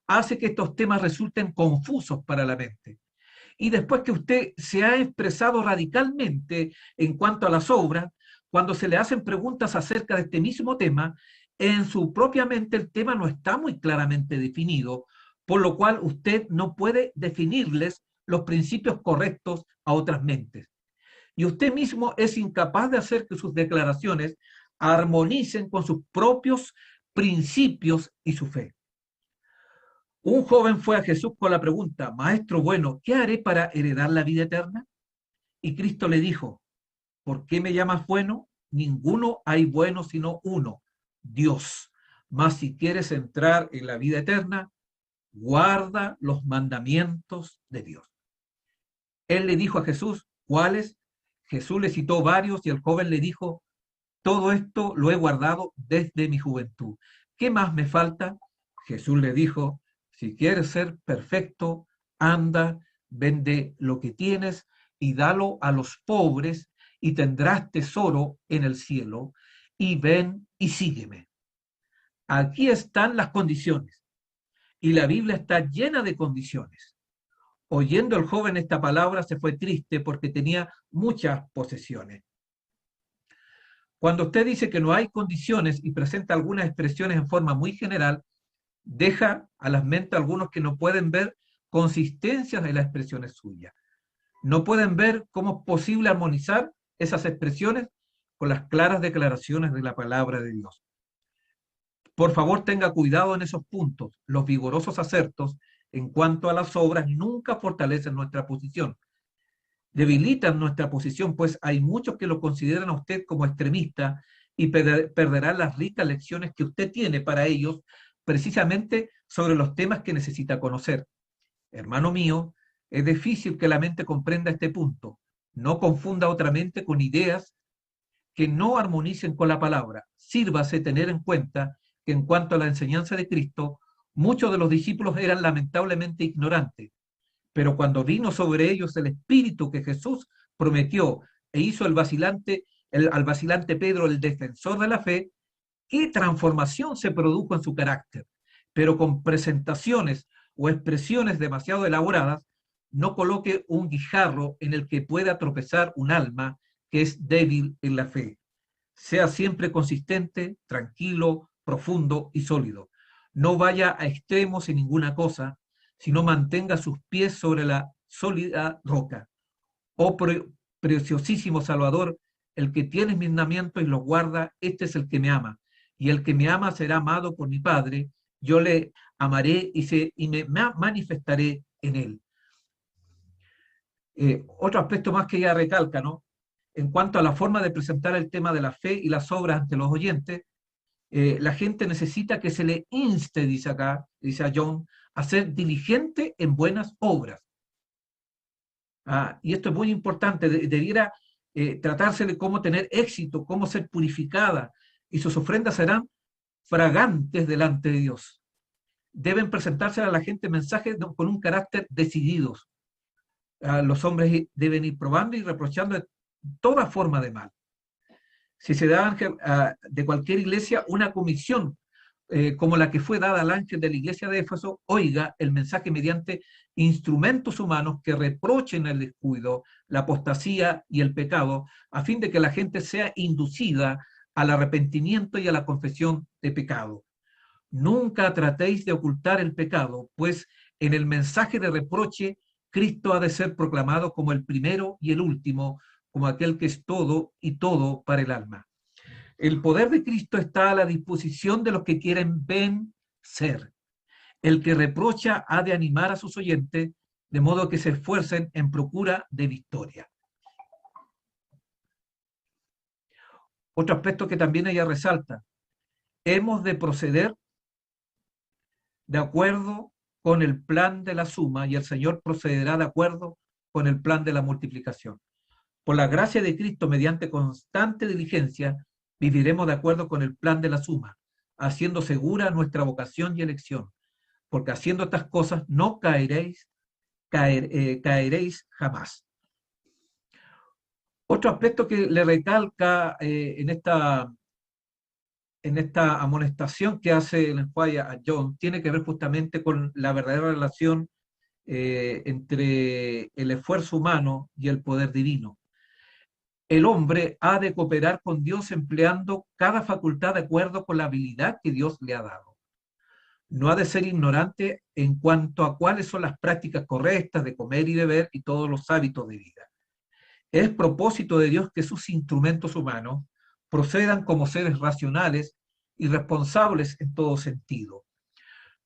hace que estos temas resulten confusos para la mente. Y después que usted se ha expresado radicalmente en cuanto a las obras, cuando se le hacen preguntas acerca de este mismo tema, en su propia mente el tema no está muy claramente definido, por lo cual usted no puede definirles los principios correctos a otras mentes. Y usted mismo es incapaz de hacer que sus declaraciones armonicen con sus propios principios y su fe. Un joven fue a Jesús con la pregunta, Maestro bueno, ¿qué haré para heredar la vida eterna? Y Cristo le dijo, ¿por qué me llamas bueno? Ninguno hay bueno sino uno, Dios. Mas si quieres entrar en la vida eterna, guarda los mandamientos de Dios. Él le dijo a Jesús, ¿cuáles? Jesús le citó varios y el joven le dijo, todo esto lo he guardado desde mi juventud. ¿Qué más me falta? Jesús le dijo, si quieres ser perfecto, anda, vende lo que tienes y dalo a los pobres y tendrás tesoro en el cielo, y ven y sígueme. Aquí están las condiciones, y la Biblia está llena de condiciones. Oyendo el joven esta palabra se fue triste porque tenía muchas posesiones. Cuando usted dice que no hay condiciones y presenta algunas expresiones en forma muy general, deja a las mentes algunos que no pueden ver consistencias de las expresiones suyas. No pueden ver cómo es posible armonizar esas expresiones con las claras declaraciones de la palabra de Dios. Por favor, tenga cuidado en esos puntos. Los vigorosos acertos en cuanto a las obras nunca fortalecen nuestra posición. Debilitan nuestra posición, pues hay muchos que lo consideran a usted como extremista y perderán las ricas lecciones que usted tiene para ellos precisamente sobre los temas que necesita conocer. Hermano mío, es difícil que la mente comprenda este punto. No confunda otra mente con ideas que no armonicen con la palabra. Sírvase tener en cuenta que en cuanto a la enseñanza de Cristo, muchos de los discípulos eran lamentablemente ignorantes, pero cuando vino sobre ellos el Espíritu que Jesús prometió e hizo al vacilante Pedro el defensor de la fe, ¿qué transformación se produjo en su carácter? Pero con presentaciones o expresiones demasiado elaboradas, no coloque un guijarro en el que pueda tropezar un alma que es débil en la fe. Sea siempre consistente, tranquilo, profundo y sólido. No vaya a extremos en ninguna cosa, sino mantenga sus pies sobre la sólida roca. Oh preciosísimo Salvador, el que tiene mis mandamientos y los guarda, este es el que me ama. Y el que me ama será amado por mi Padre, yo le amaré y me manifestaré en él. Otro aspecto más que ella recalca, ¿no? En cuanto a la forma de presentar el tema de la fe y las obras ante los oyentes, la gente necesita que se le inste, dice acá, dice a John, a ser diligente en buenas obras. Y esto es muy importante, debiera tratarse de cómo tener éxito, cómo ser purificada, y sus ofrendas serán fragantes delante de Dios. Deben presentarse a la gente mensajes con un carácter decidido. Los hombres deben ir probando y reprochando de toda forma de mal. Si se da de cualquier iglesia una comisión como la que fue dada al ángel de la iglesia de Éfeso, oiga el mensaje mediante instrumentos humanos que reprochen el descuido, la apostasía y el pecado, a fin de que la gente sea inducida al arrepentimiento y a la confesión de pecado. Nunca tratéis de ocultar el pecado, pues en el mensaje de reproche Cristo ha de ser proclamado como el primero y el último, como aquel que es todo y todo para el alma. El poder de Cristo está a la disposición de los que quieren vencer. El que reprocha ha de animar a sus oyentes de modo que se esfuercen en procura de victoria. Otro aspecto que también ella resalta, hemos de proceder de acuerdo con el plan de la suma y el Señor procederá de acuerdo con el plan de la multiplicación. Por la gracia de Cristo, mediante constante diligencia, viviremos de acuerdo con el plan de la suma, haciendo segura nuestra vocación y elección, porque haciendo estas cosas no caeréis jamás. Otro aspecto que le recalca en esta amonestación que hace el enjuague a John tiene que ver justamente con la verdadera relación entre el esfuerzo humano y el poder divino. El hombre ha de cooperar con Dios empleando cada facultad de acuerdo con la habilidad que Dios le ha dado. No ha de ser ignorante en cuanto a cuáles son las prácticas correctas de comer y beber y todos los hábitos de vida. Es propósito de Dios que sus instrumentos humanos procedan como seres racionales y responsables en todo sentido.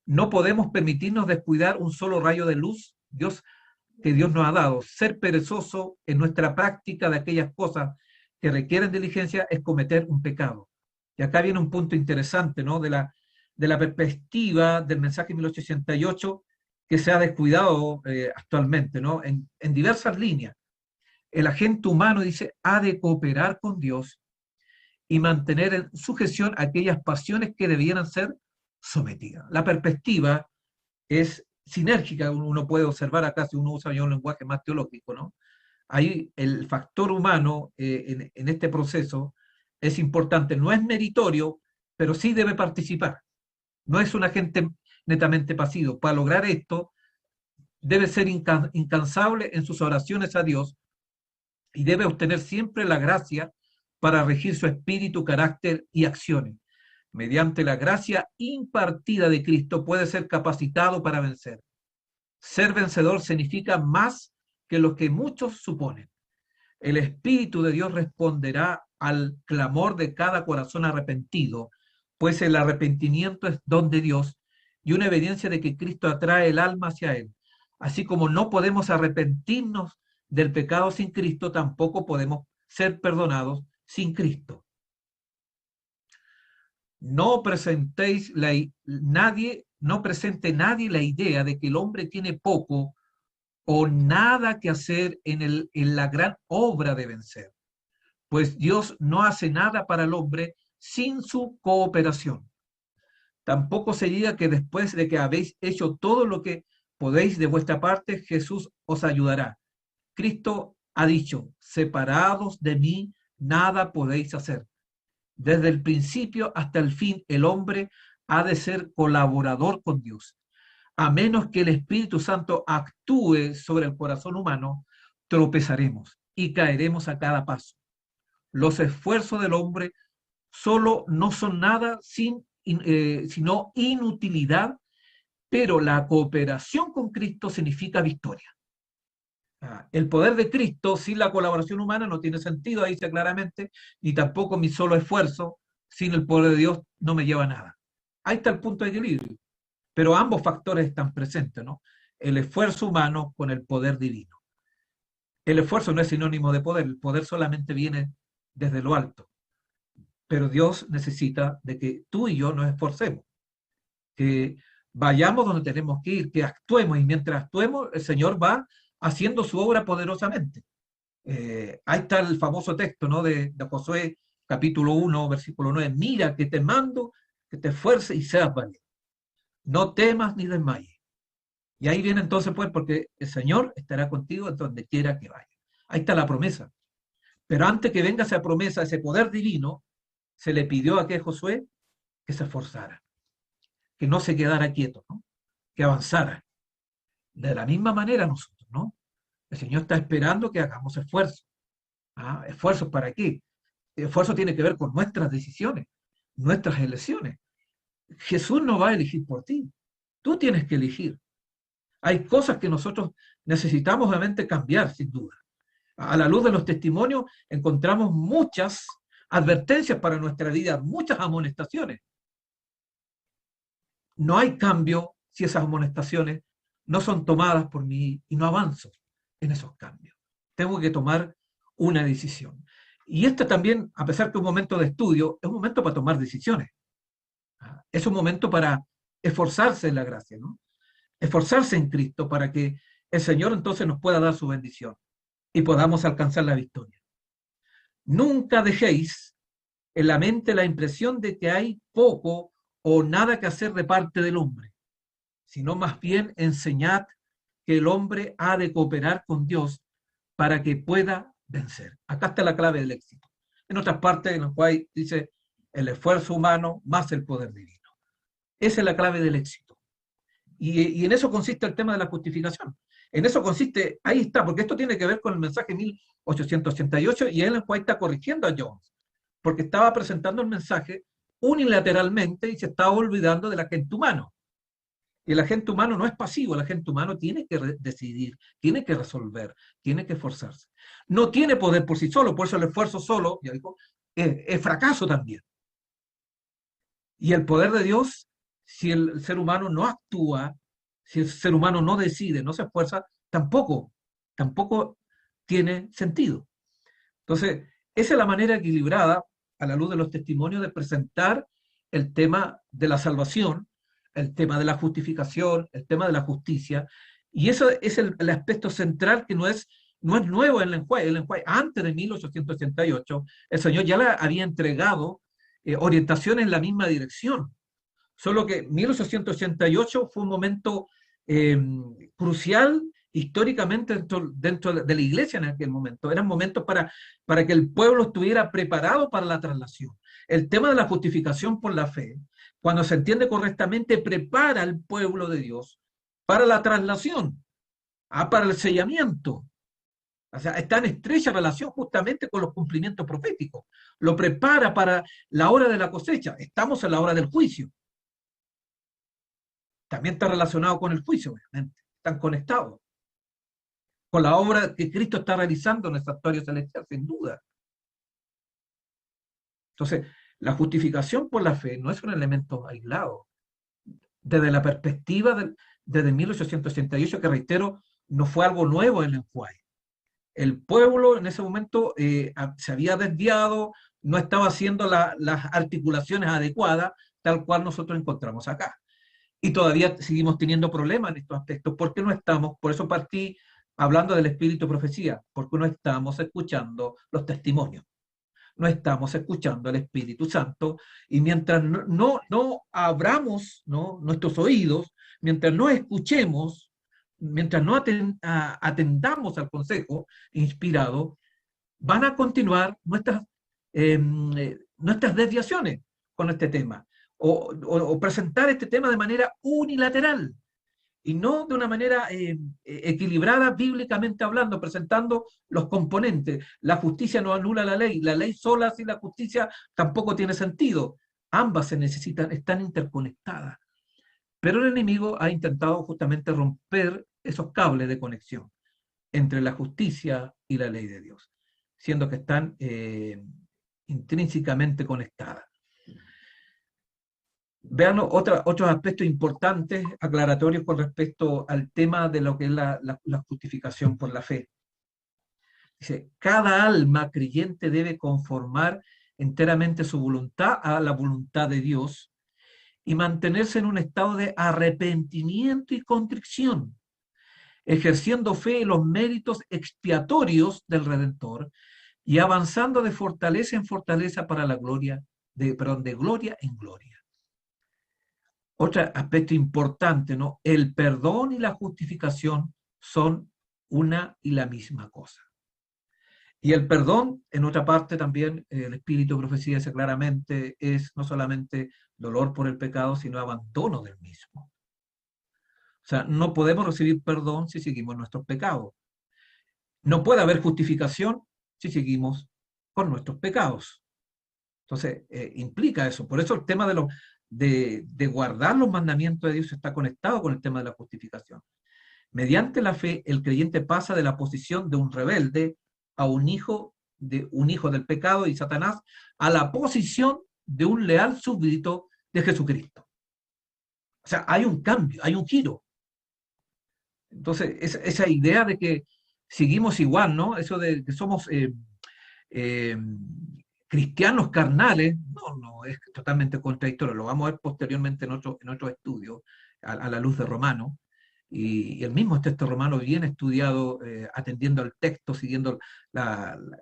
No podemos permitirnos descuidar un solo rayo de luz que Dios nos ha dado. Ser perezoso en nuestra práctica de aquellas cosas que requieren diligencia es cometer un pecado. Y acá viene un punto interesante, ¿no? De la perspectiva del mensaje 1888 que se ha descuidado actualmente, ¿no? En diversas líneas. El agente humano, dice, ha de cooperar con Dios y mantener en sujeción aquellas pasiones que debieran ser sometidas. La perspectiva es sinérgica, uno puede observar acá si uno usa ya un lenguaje más teológico, ¿no? Ahí el factor humano en este proceso es importante, no es meritorio, pero sí debe participar. No es un agente netamente pasivo. Para lograr esto, debe ser incansable en sus oraciones a Dios y debe obtener siempre la gracia para regir su espíritu, carácter y acciones. Mediante la gracia impartida de Cristo puede ser capacitado para vencer. Ser vencedor significa más que lo que muchos suponen. El Espíritu de Dios responderá al clamor de cada corazón arrepentido, pues el arrepentimiento es don de Dios y una evidencia de que Cristo atrae el alma hacia Él. Así como no podemos arrepentirnos del pecado sin Cristo, tampoco podemos ser perdonados sin Cristo. No presente nadie la idea de que el hombre tiene poco o nada que hacer en la gran obra de vencer, pues Dios no hace nada para el hombre sin su cooperación. Tampoco se diga que después de que habéis hecho todo lo que podéis de vuestra parte, Jesús os ayudará. Cristo ha dicho, separados de mí, nada podéis hacer. Desde el principio hasta el fin, el hombre ha de ser colaborador con Dios. A menos que el Espíritu Santo actúe sobre el corazón humano, tropezaremos y caeremos a cada paso. Los esfuerzos del hombre solo no son nada sino inutilidad, pero la cooperación con Cristo significa victoria. El poder de Cristo sin la colaboración humana no tiene sentido, ahí dice claramente, ni tampoco mi solo esfuerzo sin el poder de Dios no me lleva a nada. Ahí está el punto de equilibrio. Pero ambos factores están presentes, ¿no? El esfuerzo humano con el poder divino. El esfuerzo no es sinónimo de poder, el poder solamente viene desde lo alto. Pero Dios necesita de que tú y yo nos esforcemos, que vayamos donde tenemos que ir, que actuemos, y mientras actuemos, el Señor va haciendo su obra poderosamente. Ahí está el famoso texto, ¿no? de Josué, capítulo 1, versículo 9. Mira que te mando, que te esfuerces y seas valiente. No temas ni desmayes. Y ahí viene entonces, pues, porque el Señor estará contigo donde quiera que vaya. Ahí está la promesa. Pero antes que venga esa promesa, ese poder divino, se le pidió a aquel Josué que se esforzara, que no se quedara quieto, ¿no? Que avanzara. De la misma manera nosotros, ¿no? El Señor está esperando que hagamos esfuerzo. ¿Esfuerzos para qué? El esfuerzo tiene que ver con nuestras decisiones, nuestras elecciones. Jesús no va a elegir por ti. Tú tienes que elegir. Hay cosas que nosotros necesitamos realmente cambiar, sin duda. A la luz de los testimonios encontramos muchas advertencias para nuestra vida, muchas amonestaciones. No hay cambio si esas amonestaciones no son tomadas por mí y no avanzo en esos cambios. Tengo que tomar una decisión. Y este también, a pesar que es un momento de estudio, es un momento para tomar decisiones. Es un momento para esforzarse en la gracia, ¿no? Esforzarse en Cristo para que el Señor entonces nos pueda dar su bendición y podamos alcanzar la victoria. Nunca dejéis en la mente la impresión de que hay poco o nada que hacer de parte del hombre, sino más bien enseñad que el hombre ha de cooperar con Dios para que pueda vencer. Acá está la clave del éxito. En otras partes en las cuales dice el esfuerzo humano más el poder divino. Esa es la clave del éxito. Y en eso consiste el tema de la justificación. En eso consiste, ahí está, porque esto tiene que ver con el mensaje 1888 y él está corrigiendo a Jones, porque estaba presentando el mensaje unilateralmente y se estaba olvidando del agente humano. Y el agente humano no es pasivo, el agente humano tiene que decidir, tiene que resolver, tiene que esforzarse. No tiene poder por sí solo, por eso el esfuerzo solo, ya dijo, es fracaso también. Y el poder de Dios, si el ser humano no actúa, si el ser humano no decide, no se esfuerza, tampoco tiene sentido. Entonces, esa es la manera equilibrada, a la luz de los testimonios, de presentar el tema de la salvación, el tema de la justificación, el tema de la justicia. Y eso es el aspecto central que no es nuevo en el lenguaje. El lenguaje, antes de 1888, el Señor ya le había entregado orientaciones en la misma dirección. Solo que 1888 fue un momento eh, crucial históricamente dentro de la iglesia en aquel momento. Eran momentos para que el pueblo estuviera preparado para la traslación. El tema de la justificación por la fe, cuando se entiende correctamente, prepara al pueblo de Dios para la traslación, para el sellamiento. O sea, está en estrecha relación justamente con los cumplimientos proféticos. Lo prepara para la hora de la cosecha. Estamos en la hora del juicio. También está relacionado con el juicio, obviamente. Están conectados con la obra que Cristo está realizando en el santuario celestial, sin duda. Entonces, la justificación por la fe no es un elemento aislado. Desde la perspectiva desde 1888, que reitero, no fue algo nuevo en el lenguaje. El pueblo en ese momento se había desviado, no estaba haciendo las articulaciones adecuadas, tal cual nosotros encontramos acá. Y todavía seguimos teniendo problemas en estos aspectos, porque no estamos, por eso partí hablando del espíritu de profecía, porque no estamos escuchando los testimonios, no estamos escuchando al Espíritu Santo, y mientras no abramos, ¿no?, nuestros oídos, mientras no escuchemos, mientras no atendamos al consejo inspirado, van a continuar nuestras desviaciones con este tema, o presentar este tema de manera unilateral y no de una manera equilibrada bíblicamente hablando, presentando los componentes. La justicia no anula la ley sola sin la justicia tampoco tiene sentido. Ambas se necesitan, están interconectadas. Pero el enemigo ha intentado justamente romper esos cables de conexión entre la justicia y la ley de Dios, siendo que están intrínsecamente conectadas. Vean otros aspectos importantes, aclaratorios con respecto al tema de lo que es la justificación por la fe. Dice, cada alma creyente debe conformar enteramente su voluntad a la voluntad de Dios y mantenerse en un estado de arrepentimiento y contrición, ejerciendo fe en los méritos expiatorios del Redentor y avanzando de fortaleza en fortaleza para la gloria, de gloria en gloria. Otro aspecto importante, ¿no? El perdón y la justificación son una y la misma cosa. Y el perdón, en otra parte también, el Espíritu de Profecía dice claramente, es no solamente dolor por el pecado, sino abandono del mismo. O sea, no podemos recibir perdón si seguimos nuestros pecados. No puede haber justificación si seguimos con nuestros pecados. Entonces, implica eso. Por eso el tema de guardar los mandamientos de Dios está conectado con el tema de la justificación. Mediante la fe, el creyente pasa de la posición de un rebelde a un hijo del pecado y Satanás, a la posición de un leal súbdito de Jesucristo. O sea, hay un cambio, hay un giro. Entonces, esa idea de que seguimos igual, ¿no? Eso de que somos cristianos carnales, no, es totalmente contradictorio. Lo vamos a ver posteriormente en otro estudio, a la luz de Romano. Y el mismo texto romano bien estudiado, atendiendo al texto, siguiendo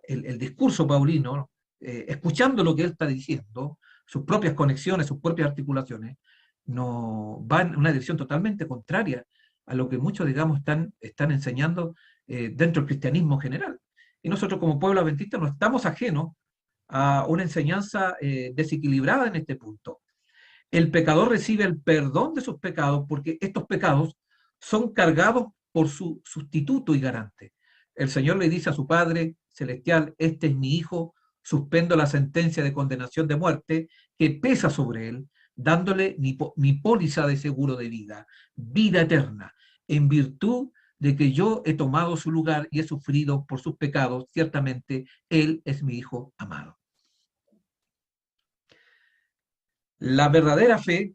el discurso paulino, escuchando lo que él está diciendo, sus propias conexiones, sus propias articulaciones, no va en una dirección totalmente contraria a lo que muchos, digamos, están enseñando dentro del cristianismo general. Y nosotros como pueblo adventista no estamos ajenos a una enseñanza desequilibrada en este punto. El pecador recibe el perdón de sus pecados porque estos pecados son cargados por su sustituto y garante. El Señor le dice a su Padre Celestial, este es mi Hijo, suspendo la sentencia de condenación de muerte que pesa sobre él, dándole mi póliza de seguro de vida eterna, en virtud de que yo he tomado su lugar y he sufrido por sus pecados, ciertamente Él es mi Hijo amado. La verdadera fe,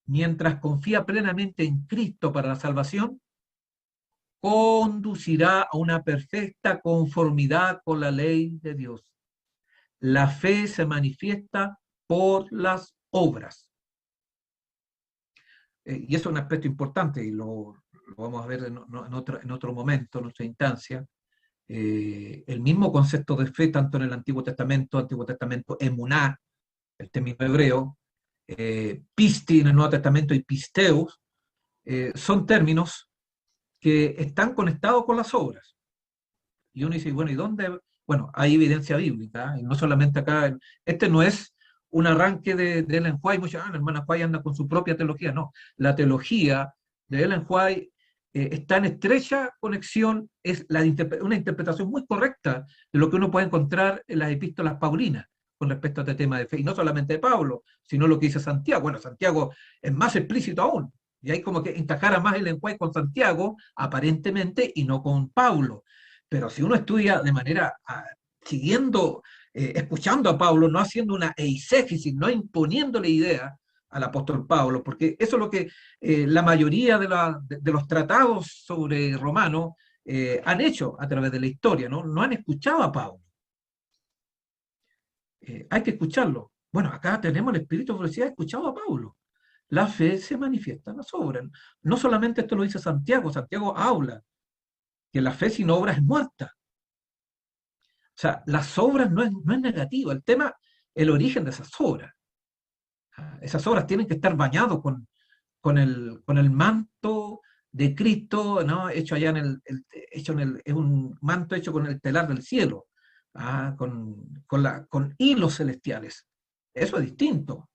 mientras confía plenamente en Cristo para la salvación, conducirá a una perfecta conformidad con la ley de Dios. La fe se manifiesta por las obras. Y eso es un aspecto importante y lo vamos a ver en otro momento, en otra instancia. El mismo concepto de fe, tanto en el Antiguo Testamento, emuná, el término hebreo, pisti en el Nuevo Testamento y pisteus, son términos que están conectados con las obras. Y uno dice, bueno, ¿y dónde? Bueno, hay evidencia bíblica, y no solamente acá. Este no es un arranque de Ellen White, muchos, la hermana White anda con su propia teología, no. La teología de Ellen White está en estrecha conexión, es una interpretación muy correcta de lo que uno puede encontrar en las epístolas paulinas con respecto a este tema de fe, y no solamente de Pablo, sino lo que dice Santiago. Bueno, Santiago es más explícito aún, y hay como que encajara más Ellen White con Santiago, aparentemente, y no con Pablo. Pero si uno estudia de manera, siguiendo, escuchando a Pablo, no haciendo una eisegesis, no imponiéndole idea al apóstol Pablo, porque eso es lo que la mayoría de los tratados sobre Romanos han hecho a través de la historia, ¿no? No han escuchado a Pablo. Hay que escucharlo. Bueno, acá tenemos el espíritu de profecía escuchado a Pablo. La fe se manifiesta en las obras. No solamente esto lo dice Santiago, Santiago habla que la fe sin obras es muerta. O sea, las obras no es negativo, el tema, el origen de esas obras. Esas obras tienen que estar bañadas con el manto de Cristo, ¿no? Hecho allá es un manto hecho con el telar del cielo, con hilos celestiales. Eso es distinto,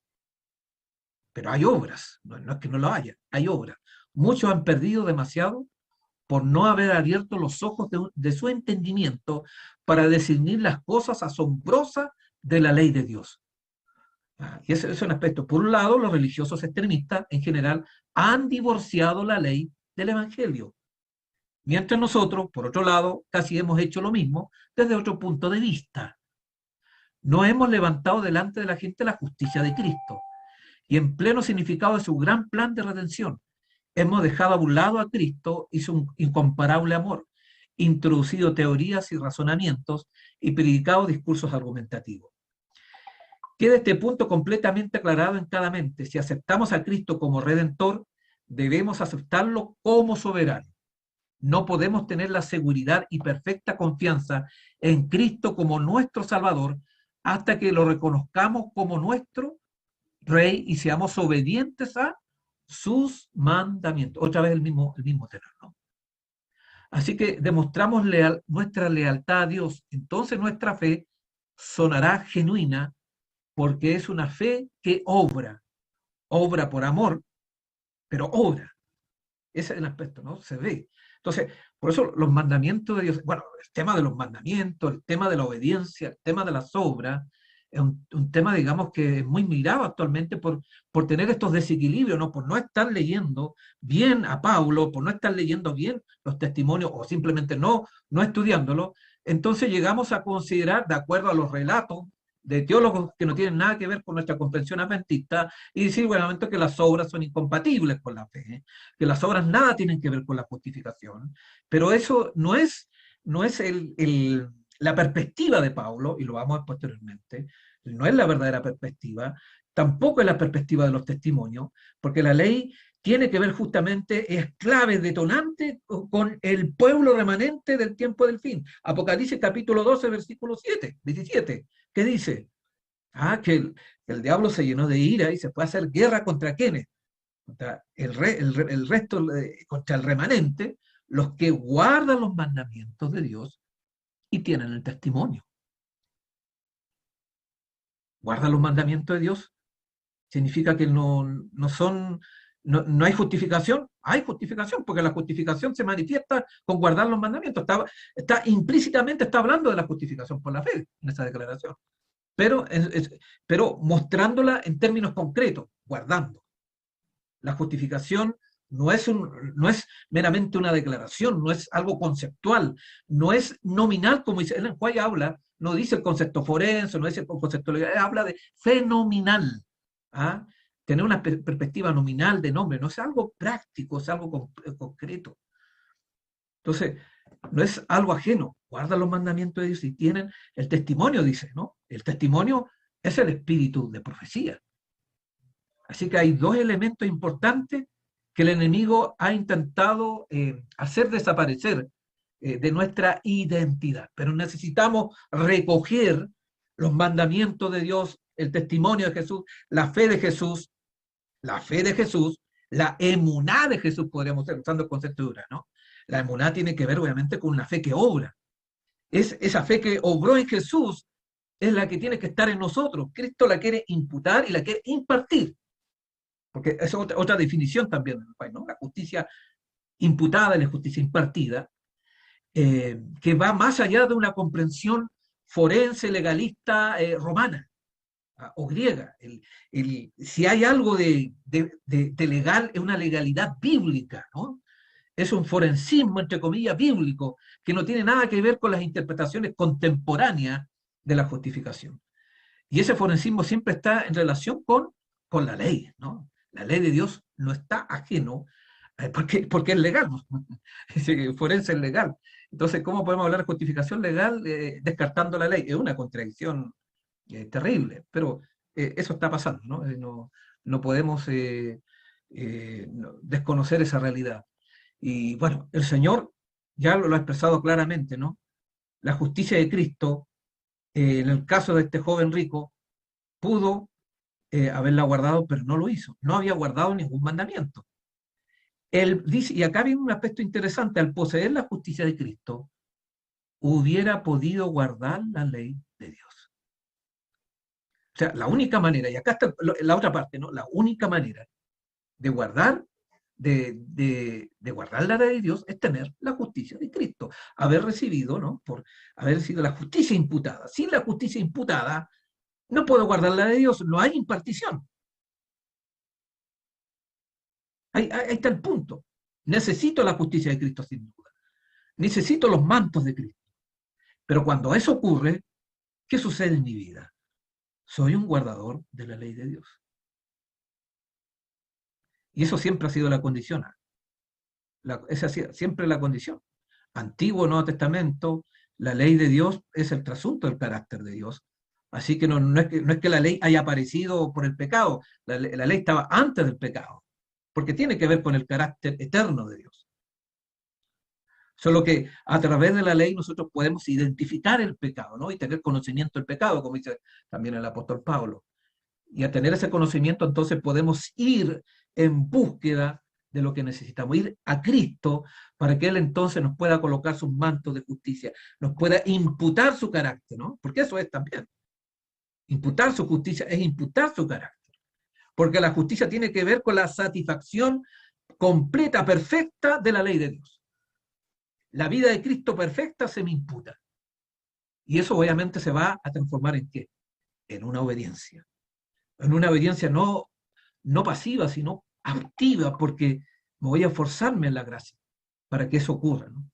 pero hay obras, no es que no lo haya, hay obras. Muchos han perdido demasiado por no haber abierto los ojos de su entendimiento para discernir las cosas asombrosas de la ley de Dios. Y ese es un aspecto. Por un lado, los religiosos extremistas en general han divorciado la ley del Evangelio, mientras nosotros, por otro lado, casi hemos hecho lo mismo desde otro punto de vista. No hemos levantado delante de la gente la justicia de Cristo y en pleno significado de su gran plan de redención. Hemos dejado a un lado a Cristo y su incomparable amor, introducido teorías y razonamientos y predicado discursos argumentativos. Queda este punto completamente aclarado en cada mente. Si aceptamos a Cristo como Redentor, debemos aceptarlo como soberano. No podemos tener la seguridad y perfecta confianza en Cristo como nuestro Salvador hasta que lo reconozcamos como nuestro Rey y seamos obedientes a sus mandamientos. Otra vez el mismo tenor, ¿no? Así que demostramos nuestra lealtad a Dios. Entonces nuestra fe sonará genuina porque es una fe que obra por amor, pero obra. Ese es el aspecto, ¿no? Se ve. Entonces, por eso los mandamientos de Dios, bueno, el tema de los mandamientos, el tema de la obediencia, el tema de las obras, es un tema, digamos, que es muy mirado actualmente por tener estos desequilibrios, ¿no? Por no estar leyendo bien a Pablo, por no estar leyendo bien los testimonios o simplemente no estudiándolo. Entonces llegamos a considerar, de acuerdo a los relatos de teólogos que no tienen nada que ver con nuestra comprensión adventista, y decir, bueno, que las obras son incompatibles con la fe, que las obras nada tienen que ver con la justificación, pero eso no es la perspectiva de Pablo, y lo vamos a ver posteriormente, no es la verdadera perspectiva, tampoco es la perspectiva de los testimonios, porque la ley tiene que ver justamente, es clave, detonante con el pueblo remanente del tiempo del fin. Apocalipsis capítulo 12, versículo 17, ¿qué dice? Que el diablo se llenó de ira y se fue a hacer guerra contra quienes, contra el resto, contra el remanente, los que guardan los mandamientos de Dios y tienen el testimonio. Guardan los mandamientos de Dios significa que no hay justificación. Hay justificación, porque la justificación se manifiesta con guardar los mandamientos. Está implícitamente está hablando de la justificación por la fe en esa declaración, pero mostrándola en términos concretos, guardando. La justificación no es meramente una declaración, no es algo conceptual, no es nominal, como dice Ellen White habla, no dice el concepto forense, no dice el concepto legal, habla de fenomenal. ¿ah? Tener una perspectiva nominal de nombre, no es algo práctico, es algo concreto. Entonces, no es algo ajeno, guardan los mandamientos de Dios y tienen el testimonio, dice, ¿no? El testimonio es el espíritu de profecía. Así que hay dos elementos importantes que el enemigo ha intentado hacer desaparecer de nuestra identidad. Pero necesitamos recoger los mandamientos de Dios, el testimonio de Jesús, la fe de Jesús, la fe de Jesús, la emuná de Jesús, podríamos estar usando el concepto de Ura, ¿no? La emuná tiene que ver obviamente con una fe que obra. Es esa fe que obró en Jesús, es la que tiene que estar en nosotros. Cristo la quiere imputar y la quiere impartir. Porque esa es otra definición también, ¿no? La justicia imputada y la justicia impartida, que va más allá de una comprensión forense, legalista, romana o griega. Si hay algo de legal, es una legalidad bíblica, ¿no? Es un forensismo, entre comillas, bíblico, que no tiene nada que ver con las interpretaciones contemporáneas de la justificación. Y ese forensismo siempre está en relación con la ley, ¿no? La ley de Dios no está ajeno, porque es legal, ¿no? Forense es legal. Entonces, ¿cómo podemos hablar de justificación legal descartando la ley? Es una contradicción terrible, pero eso está pasando, ¿no? No podemos desconocer esa realidad. Y bueno, el Señor ya lo ha expresado claramente, ¿no? La justicia de Cristo, en el caso de este joven rico, pudo haberla guardado, pero no lo hizo. No había guardado ningún mandamiento. Él dice, y acá viene un aspecto interesante, al poseer la justicia de Cristo, hubiera podido guardar la ley de Dios. O sea, la única manera, y acá está la otra parte, ¿no? La única manera de guardar, de guardar la ley de Dios es tener la justicia de Cristo, haber recibido, ¿no? Por haber sido la justicia imputada. Sin la justicia imputada, no puedo guardar la de Dios, no hay impartición. Ahí está el punto. Necesito la justicia de Cristo sin duda. Necesito los mantos de Cristo. Pero cuando eso ocurre, ¿qué sucede en mi vida? Soy un guardador de la ley de Dios. Y eso siempre ha sido la condición. Esa ha sido siempre la condición. Antiguo Nuevo Testamento, la ley de Dios es el trasunto del carácter de Dios. Así que no es que la ley haya aparecido por el pecado, la ley estaba antes del pecado, porque tiene que ver con el carácter eterno de Dios. Solo que a través de la ley nosotros podemos identificar el pecado, ¿no? Y tener conocimiento del pecado, como dice también el apóstol Pablo. Y a tener ese conocimiento, entonces podemos ir en búsqueda de lo que necesitamos, ir a Cristo para que Él entonces nos pueda colocar sus mantos de justicia, nos pueda imputar su carácter, ¿no? Porque eso es también. Imputar su justicia es imputar su carácter. Porque la justicia tiene que ver con la satisfacción completa, perfecta de la ley de Dios. La vida de Cristo perfecta se me imputa. Y eso obviamente se va a transformar en ¿qué? En una obediencia. En una obediencia no pasiva, sino activa, porque me voy a esforzarme en la gracia para que eso ocurra, ¿no?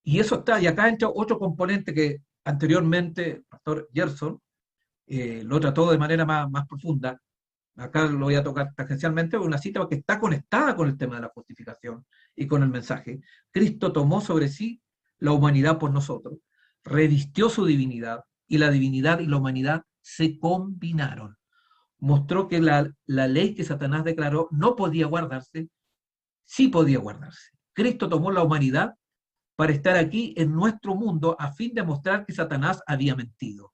Y eso está, y acá entra otro componente que anteriormente el pastor Gerson lo trató de manera más profunda. Acá lo voy a tocar tangencialmente, una cita que está conectada con el tema de la justificación y con el mensaje. Cristo tomó sobre sí la humanidad por nosotros, revistió su divinidad, y la divinidad y la humanidad se combinaron. Mostró que la ley que Satanás declaró no podía guardarse, sí podía guardarse. Cristo tomó la humanidad para estar aquí en nuestro mundo a fin de mostrar que Satanás había mentido.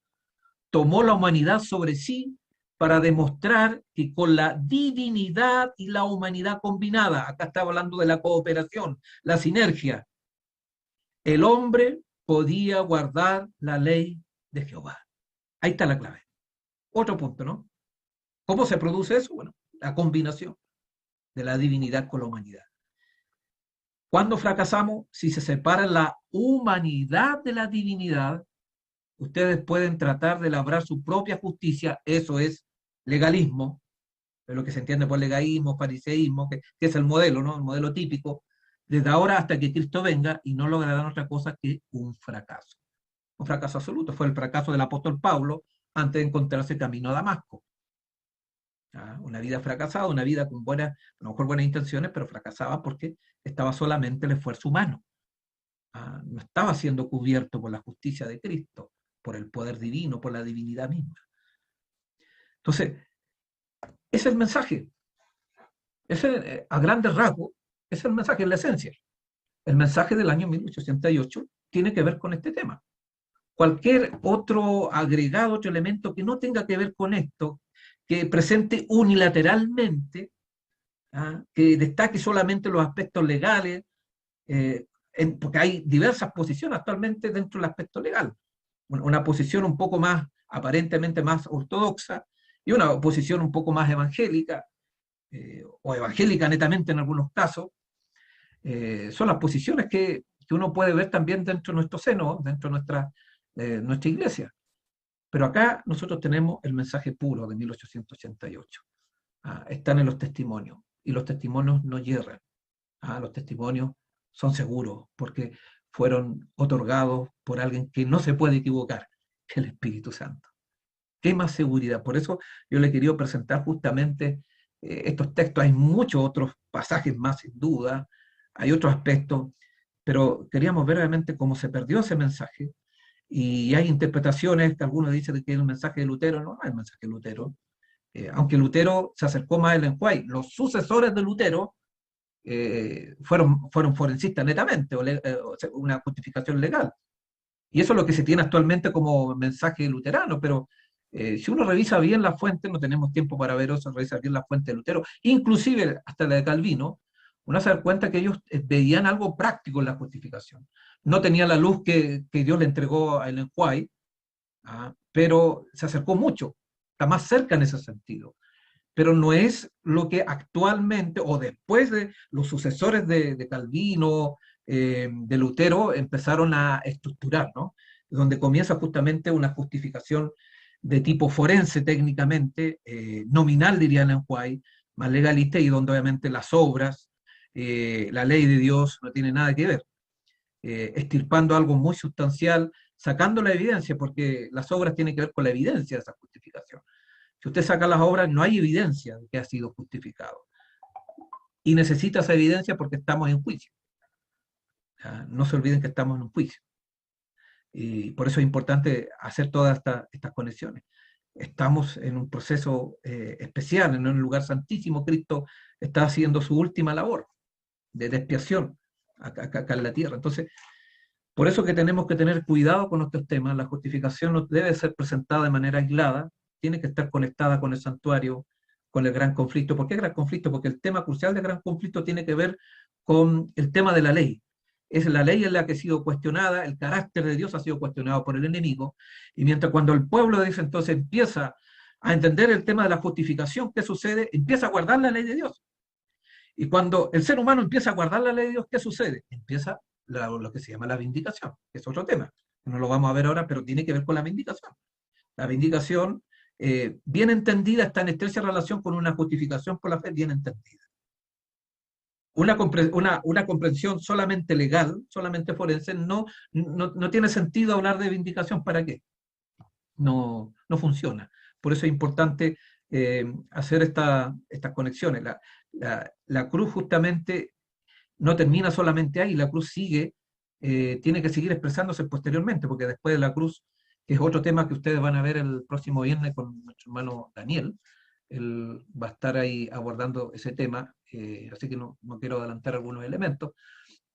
Tomó la humanidad sobre sí para demostrar que con la divinidad y la humanidad combinada, acá estaba hablando de la cooperación, la sinergia, el hombre podía guardar la ley de Jehová. Ahí está la clave. Otro punto, ¿no? ¿Cómo se produce eso? Bueno, la combinación de la divinidad con la humanidad. ¿Cuándo fracasamos? Si se separa la humanidad de la divinidad, ustedes pueden tratar de labrar su propia justicia, eso es legalismo, es lo que se entiende por legalismo, fariseísmo, que es el modelo, ¿no? El modelo típico, desde ahora hasta que Cristo venga, y no lograrán otra cosa que un fracaso. Un fracaso absoluto. Fue el fracaso del apóstol Pablo antes de encontrarse camino a Damasco. Una vida fracasada, una vida con buenas, a lo mejor buenas intenciones, pero fracasaba porque estaba solamente el esfuerzo humano. No estaba siendo cubierto por la justicia de Cristo, por el poder divino, por la divinidad misma. Entonces, ese es el mensaje. Ese, a grandes rasgos, ese es el mensaje, en la esencia. El mensaje del año 1868 tiene que ver con este tema. Cualquier otro agregado, otro elemento que no tenga que ver con esto, que presente unilateralmente, que destaque solamente los aspectos legales, porque hay diversas posiciones actualmente dentro del aspecto legal. Una posición un poco más, aparentemente más ortodoxa, y una posición un poco más evangélica, o evangélica netamente en algunos casos. Son las posiciones que uno puede ver también dentro de nuestro seno, dentro de nuestra iglesia. Pero acá nosotros tenemos el mensaje puro de 1888. Están en los testimonios, y los testimonios no hierran. Los testimonios son seguros, porque fueron otorgados por alguien que no se puede equivocar, que es el Espíritu Santo. ¿Qué más seguridad? Por eso yo le quería presentar justamente estos textos. Hay muchos otros pasajes más, sin duda, hay otros aspectos, pero queríamos ver realmente cómo se perdió ese mensaje. Y hay interpretaciones que algunos dicen que es el mensaje de Lutero. No, no es el mensaje de Lutero. Aunque Lutero se acercó más a Ellen White, los sucesores de Lutero fueron forencistas netamente, o sea, una justificación legal. Y eso es lo que se tiene actualmente como mensaje luterano, pero si uno revisa bien la fuente, no tenemos tiempo para ver eso, revisa bien la fuente de Lutero, inclusive hasta la de Calvino, uno se da cuenta que ellos veían algo práctico en la justificación. No tenía la luz que Dios le entregó a Ellen White, pero se acercó mucho, está más cerca en ese sentido. Pero no es lo que actualmente, o después de los sucesores de Calvino, de Lutero, empezaron a estructurar, ¿no? Donde comienza justamente una justificación de tipo forense técnicamente, nominal diría Ellen White, más legalista, y donde obviamente las obras, la ley de Dios no tiene nada que ver, extirpando algo muy sustancial, sacando la evidencia, porque las obras tienen que ver con la evidencia de esa justificación. Si usted saca las obras, no hay evidencia de que ha sido justificado. Y necesita esa evidencia porque estamos en juicio. No se olviden que estamos en un juicio. Y por eso es importante hacer todas estas conexiones. Estamos en un proceso especial, en un lugar santísimo. Cristo está haciendo su última labor de expiación acá en la tierra. Entonces, por eso que tenemos que tener cuidado con nuestros temas. La justificación no debe ser presentada de manera aislada, tiene que estar conectada con el santuario, con el gran conflicto. ¿Por qué gran conflicto? Porque el tema crucial del gran conflicto tiene que ver con el tema de la ley. Es la ley en la que ha sido cuestionada, el carácter de Dios ha sido cuestionado por el enemigo, y mientras cuando el pueblo de ese entonces empieza a entender el tema de la justificación, ¿qué sucede? Empieza a guardar la ley de Dios. Y cuando el ser humano empieza a guardar la ley de Dios, ¿qué sucede? Empieza lo que se llama la vindicación, que es otro tema. No lo vamos a ver ahora, pero tiene que ver con la vindicación. La vindicación, bien entendida, está en estrecha relación con una justificación por la fe bien entendida. Una comprensión solamente legal, solamente forense, no tiene sentido hablar de vindicación. ¿Para qué? No funciona. Por eso es importante hacer estas conexiones. La cruz justamente no termina solamente ahí, la cruz sigue, tiene que seguir expresándose posteriormente, porque después de la cruz, que es otro tema que ustedes van a ver el próximo viernes con nuestro hermano Daniel, él va a estar ahí abordando ese tema, así que no quiero adelantar algunos elementos,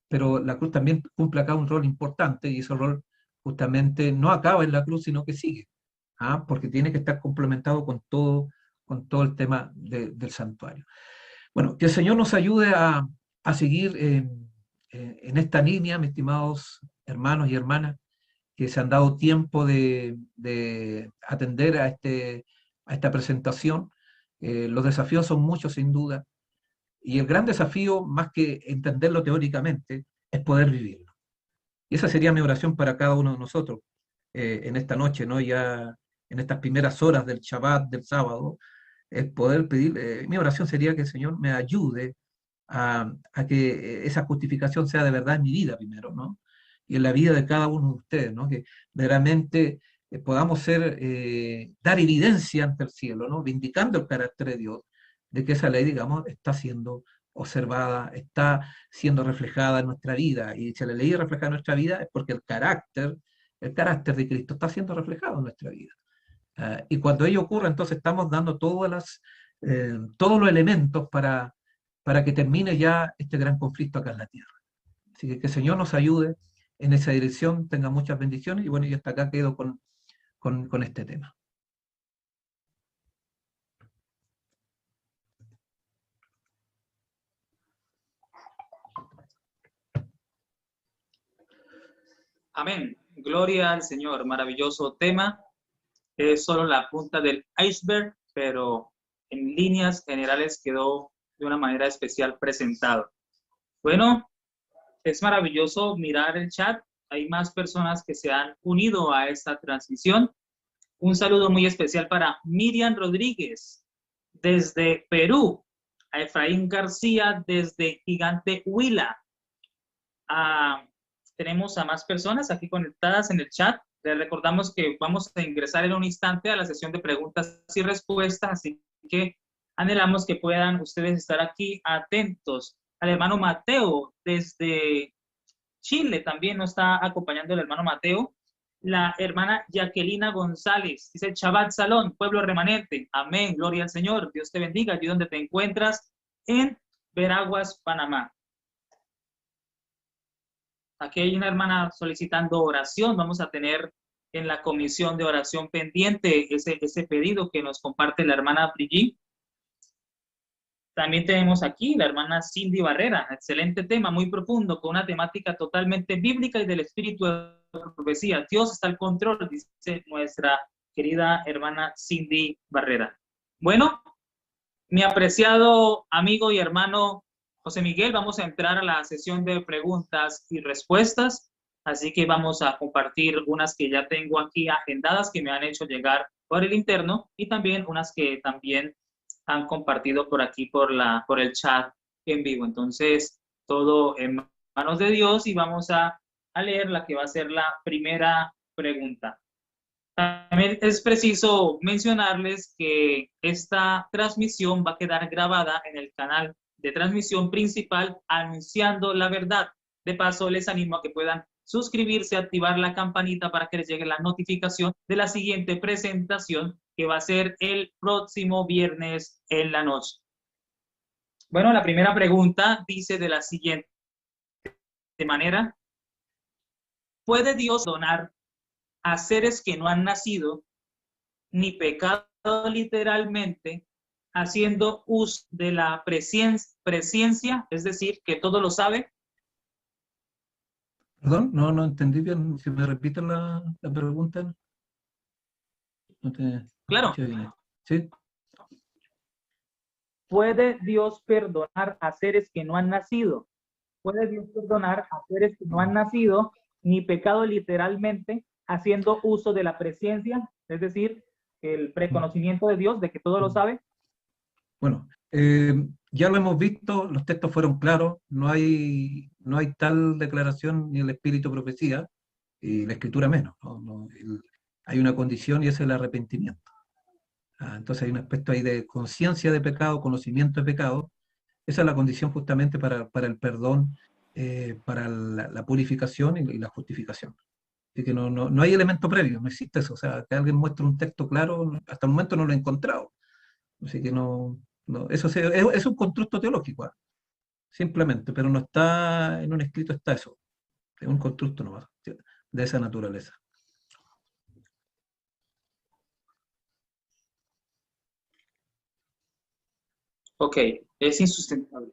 pero la cruz también cumple acá un rol importante, y ese rol justamente no acaba en la cruz, sino que sigue, porque tiene que estar complementado con todo el tema del santuario. Bueno, que el Señor nos ayude a seguir en esta línea, mis estimados hermanos y hermanas, que se han dado tiempo de atender a esta presentación. Los desafíos son muchos, sin duda, y el gran desafío, más que entenderlo teóricamente, es poder vivirlo. Y esa sería mi oración para cada uno de nosotros en esta noche, ¿no? Ya en estas primeras horas del Shabbat, del sábado, es poder pedir, mi oración sería que el Señor me ayude a que esa justificación sea de verdad en mi vida primero, ¿no? Y en la vida de cada uno de ustedes, ¿no? Que realmente podamos dar evidencia ante el cielo, ¿no? Vindicando el carácter de Dios, de que esa ley, digamos, está siendo observada, está siendo reflejada en nuestra vida. Y si la ley es reflejada en nuestra vida es porque el carácter de Cristo está siendo reflejado en nuestra vida. Y cuando ello ocurre, entonces estamos dando todos los elementos para que termine ya este gran conflicto acá en la tierra. Así que el Señor nos ayude en esa dirección, tenga muchas bendiciones, y bueno, yo hasta acá quedo con este tema. Amén. Gloria al Señor. Maravilloso tema. Es solo la punta del iceberg, pero en líneas generales quedó de una manera especial presentado. Bueno, es maravilloso mirar el chat. Hay más personas que se han unido a esta transmisión. Un saludo muy especial para Miriam Rodríguez desde Perú, a Efraín García desde Gigante Huila. Tenemos a más personas aquí conectadas en el chat. Les recordamos que vamos a ingresar en un instante a la sesión de preguntas y respuestas, así que anhelamos que puedan ustedes estar aquí atentos. Al hermano Mateo desde Chile también nos está acompañando el hermano Mateo. La hermana Jacquelina González dice: Shabbat Salón, pueblo remanente. Amén, gloria al Señor. Dios te bendiga allí donde te encuentras, en Veraguas, Panamá. Aquí hay una hermana solicitando oración. Vamos a tener en la comisión de oración pendiente ese pedido que nos comparte la hermana Brigitte. También tenemos aquí la hermana Cindy Barrera. Excelente tema, muy profundo, con una temática totalmente bíblica y del espíritu de profecía. Dios está al control, dice nuestra querida hermana Cindy Barrera. Bueno, mi apreciado amigo y hermano José Miguel, vamos a entrar a la sesión de preguntas y respuestas, así que vamos a compartir unas que ya tengo aquí agendadas, que me han hecho llegar por el interno, y también unas que también han compartido por aquí, por el chat en vivo. Entonces, todo en manos de Dios, y vamos a leer la que va a ser la primera pregunta. También es preciso mencionarles que esta transmisión va a quedar grabada en el canal de transmisión principal, Anunciando la Verdad. De paso, les animo a que puedan suscribirse, activar la campanita para que les llegue la notificación de la siguiente presentación, que va a ser el próximo viernes en la noche. Bueno, la primera pregunta dice de la siguiente manera: ¿puede Dios donar a seres que no han nacido ni pecado literalmente, haciendo uso de la presciencia, es decir, que todo lo sabe? Perdón, no entendí bien. Si me repiten la pregunta. No te Claro. escuché bien. ¿Sí? ¿Puede Dios perdonar a seres que no han nacido? ¿Puede Dios perdonar a seres que no han nacido ni pecado literalmente, haciendo uso de la presciencia, es decir, el preconocimiento de Dios, de que todo lo sabe? Bueno, ya lo hemos visto, los textos fueron claros, no hay tal declaración ni el espíritu profecía, y la escritura menos, ¿no? Hay una condición, y es el arrepentimiento. Entonces hay un aspecto ahí de conciencia de pecado, conocimiento de pecado. Esa es la condición justamente para el perdón, para la purificación y la justificación. Así que no hay elemento previo, no existe eso. O sea, que alguien muestre un texto claro, hasta el momento no lo he encontrado. Así que eso es un constructo teológico, simplemente, pero no está en un escrito, está eso. Es un constructo nomás, de esa naturaleza. Ok, es insustentable.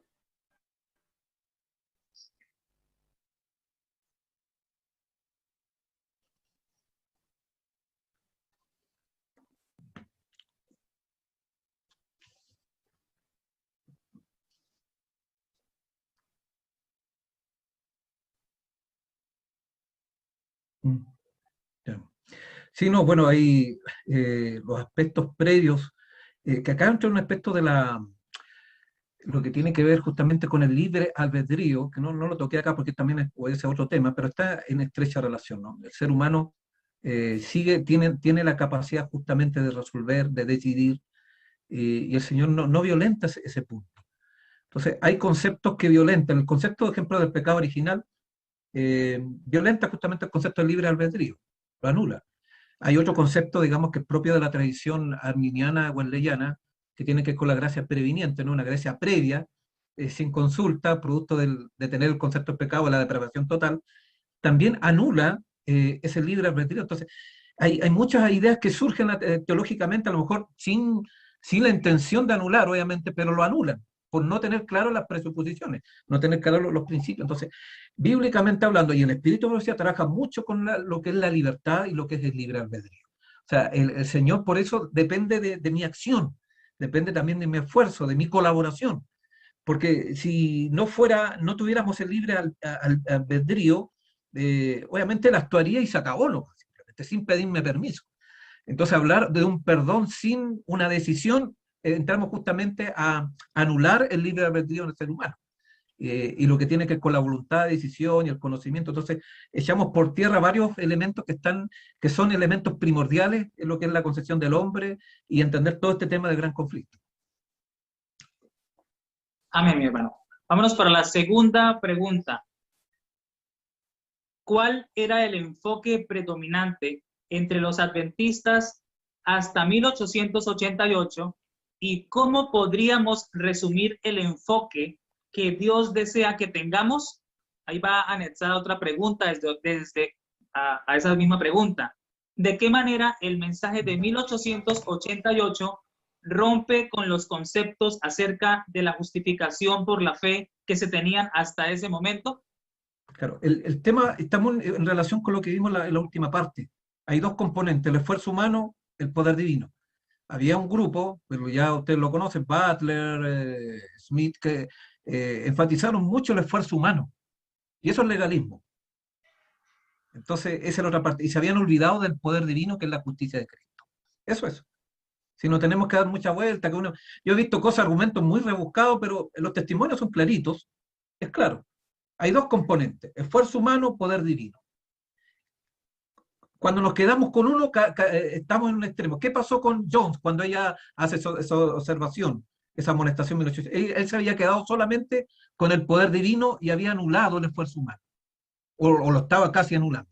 Ya. Sí, no, bueno, hay los aspectos previos, que acá entra un aspecto de lo que tiene que ver justamente con el libre albedrío, que no lo toqué acá porque también puede ser otro tema, pero está en estrecha relación, ¿no? El ser humano tiene la capacidad justamente de resolver, de decidir, y el Señor no violenta ese punto. Entonces, hay conceptos que violentan. El concepto, por ejemplo, del pecado original violenta justamente el concepto del libre albedrío, lo anula. Hay otro concepto, digamos, que es propio de la tradición arminiana wesleyana, que tiene que ver con la gracia previniente, ¿no? Una gracia previa, sin consulta, producto de tener el concepto del pecado, de la depravación total, también anula ese libre albedrío. Entonces, hay muchas ideas que surgen teológicamente, a lo mejor sin la intención de anular, obviamente, pero lo anulan, por no tener claro las presuposiciones, no tener claro los principios. Entonces, bíblicamente hablando, y el Espíritu de Profecía trabaja mucho con lo que es la libertad y lo que es el libre albedrío. O sea, el Señor por eso depende de mi acción, depende también de mi esfuerzo, de mi colaboración. Porque si no tuviéramos el libre albedrío, obviamente él actuaría y se acabó, ¿no? Simplemente, sin pedirme permiso. Entonces, hablar de un perdón sin una decisión, entramos justamente a anular el libre albedrío del ser humano. Y lo que tiene que ver con la voluntad de decisión y el conocimiento. Entonces, echamos por tierra varios elementos que son elementos primordiales en lo que es la concepción del hombre y entender todo este tema del gran conflicto. Amén, mi hermano. Vámonos para la segunda pregunta. ¿Cuál era el enfoque predominante entre los adventistas hasta 1888 y cómo podríamos resumir el enfoque que Dios desea que tengamos? Ahí va anexada otra pregunta desde a esa misma pregunta. ¿De qué manera el mensaje de 1888 rompe con los conceptos acerca de la justificación por la fe que se tenían hasta ese momento? Claro, el tema, estamos en relación con lo que vimos en la última parte. Hay dos componentes, el esfuerzo humano, el poder divino. Había un grupo, pero ya ustedes lo conocen, Butler, Smith, que enfatizaron mucho el esfuerzo humano. Y eso es legalismo. Entonces, esa es la otra parte. Y se habían olvidado del poder divino, que es la justicia de Cristo. Eso es. Si no tenemos que dar mucha vuelta, yo he visto cosas, argumentos muy rebuscados, pero los testimonios son claritos. Es claro. Hay dos componentes, esfuerzo humano, poder divino. Cuando nos quedamos con uno, estamos en un extremo. ¿Qué pasó con Jones cuando ella hace esa observación, esa amonestación 1800? Él se había quedado solamente con el poder divino y había anulado el esfuerzo humano, o lo estaba casi anulando.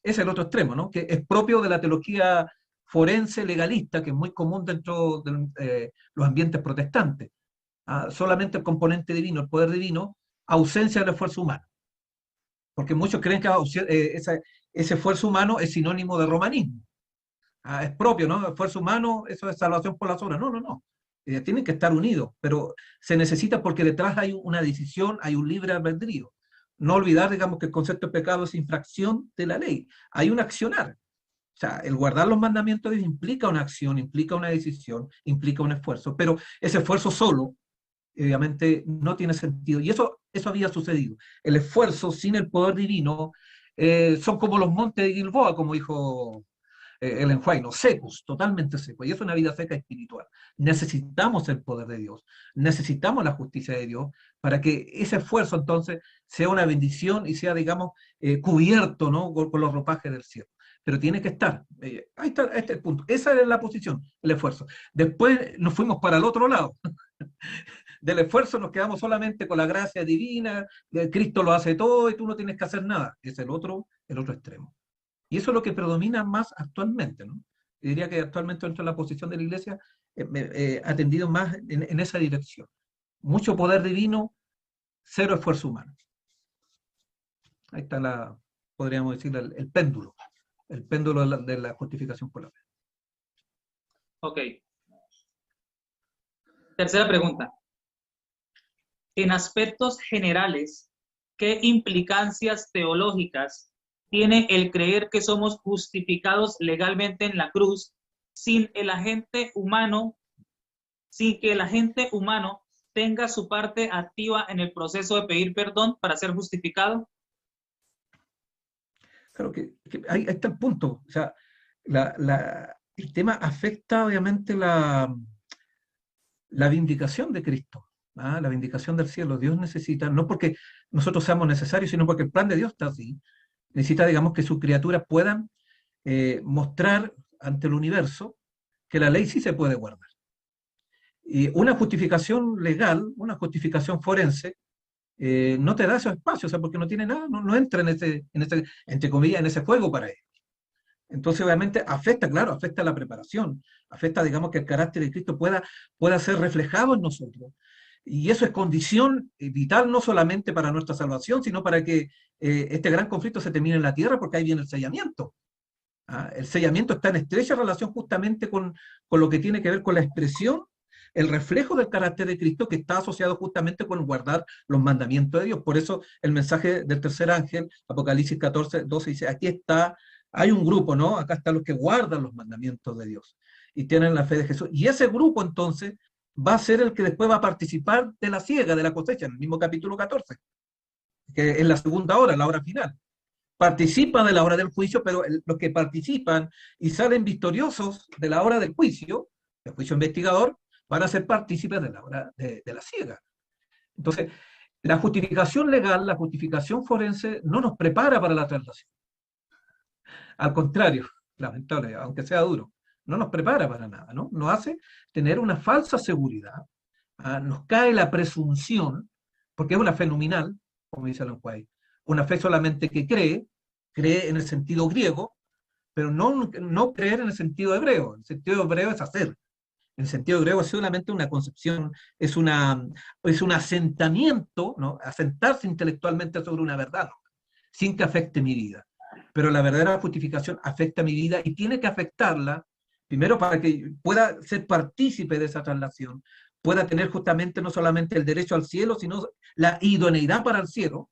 Ese es el otro extremo, ¿no? Que es propio de la teología forense legalista, que es muy común dentro de los ambientes protestantes. Solamente el componente divino, el poder divino, ausencia del esfuerzo humano. Porque muchos creen que ese esfuerzo humano es sinónimo de romanismo. Es propio, ¿no? Esfuerzo humano, eso es salvación por las obras. No, no, no. Tienen que estar unidos, pero se necesita porque detrás hay una decisión, hay un libre albedrío. No olvidar, digamos, que el concepto de pecado es infracción de la ley. Hay un accionar. O sea, el guardar los mandamientos de Dios implica una acción, implica una decisión, implica un esfuerzo, pero ese esfuerzo solo obviamente no tiene sentido. Y eso había sucedido. El esfuerzo sin el poder divino son como los montes de Gilboa, como dijo Ellen White, no, secos, totalmente secos. Y es una vida seca espiritual. Necesitamos el poder de Dios, necesitamos la justicia de Dios para que ese esfuerzo entonces sea una bendición y sea, digamos, cubierto, ¿no? Con los ropajes del cielo. Pero tiene que estar. Ahí está, este es el punto. Esa es la posición, el esfuerzo. Después nos fuimos para el otro lado. Del esfuerzo nos quedamos solamente con la gracia divina, Cristo lo hace todo y tú no tienes que hacer nada. Es el otro extremo. Y eso es lo que predomina más actualmente, ¿no? Yo diría que actualmente dentro de la posición de la Iglesia ha tendido más en esa dirección. Mucho poder divino, cero esfuerzo humano. Ahí está podríamos decir, el péndulo de la justificación por la fe. Ok. Tercera pregunta. En aspectos generales, ¿qué implicancias teológicas tiene el creer que somos justificados legalmente en la cruz sin que el agente humano tenga su parte activa en el proceso de pedir perdón para ser justificado? Claro que ahí está el punto. O sea, el tema afecta obviamente la vindicación de Cristo, la vindicación del cielo. Dios necesita, no porque nosotros seamos necesarios, sino porque el plan de Dios está así. Necesita, digamos, que sus criaturas puedan mostrar ante el universo que la ley sí se puede guardar. Y una justificación legal, una justificación forense, no te da esos espacios, o sea, porque no tiene nada, no entra entre comillas, en ese juego para ellos. Entonces, obviamente, afecta, claro, afecta la preparación, afecta, digamos, que el carácter de Cristo pueda ser reflejado en nosotros. Y eso es condición vital no solamente para nuestra salvación, sino para que este gran conflicto se termine en la tierra, porque ahí viene el sellamiento. ¿Ah? El sellamiento está en estrecha relación justamente con lo que tiene que ver con la expresión, el reflejo del carácter de Cristo, que está asociado justamente con guardar los mandamientos de Dios. Por eso el mensaje del tercer ángel, Apocalipsis 14, 12, dice, aquí está, hay un grupo, ¿no? Acá están los que guardan los mandamientos de Dios y tienen la fe de Jesús. Y ese grupo entonces va a ser el que después va a participar de la siega, de la cosecha, en el mismo capítulo 14, que es la segunda hora, la hora final. Participan de la hora del juicio, pero los que participan y salen victoriosos de la hora del juicio investigador, van a ser partícipes de la hora de la siega. Entonces, la justificación legal, la justificación forense, no nos prepara para la traslación. Al contrario, lamentable, aunque sea duro, no nos prepara para nada, ¿no? Nos hace tener una falsa seguridad, nos cae la presunción, porque es una fe nominal, como dice Alan White, una fe solamente que cree en el sentido griego, pero no creer en el sentido hebreo. El sentido hebreo es hacer. En el sentido griego es solamente una concepción, es un asentamiento, ¿no? Asentarse intelectualmente sobre una verdad, ¿no? Sin que afecte mi vida. Pero la verdadera justificación afecta mi vida y tiene que afectarla, primero para que pueda ser partícipe de esa traslación, pueda tener justamente no solamente el derecho al cielo, sino la idoneidad para el cielo,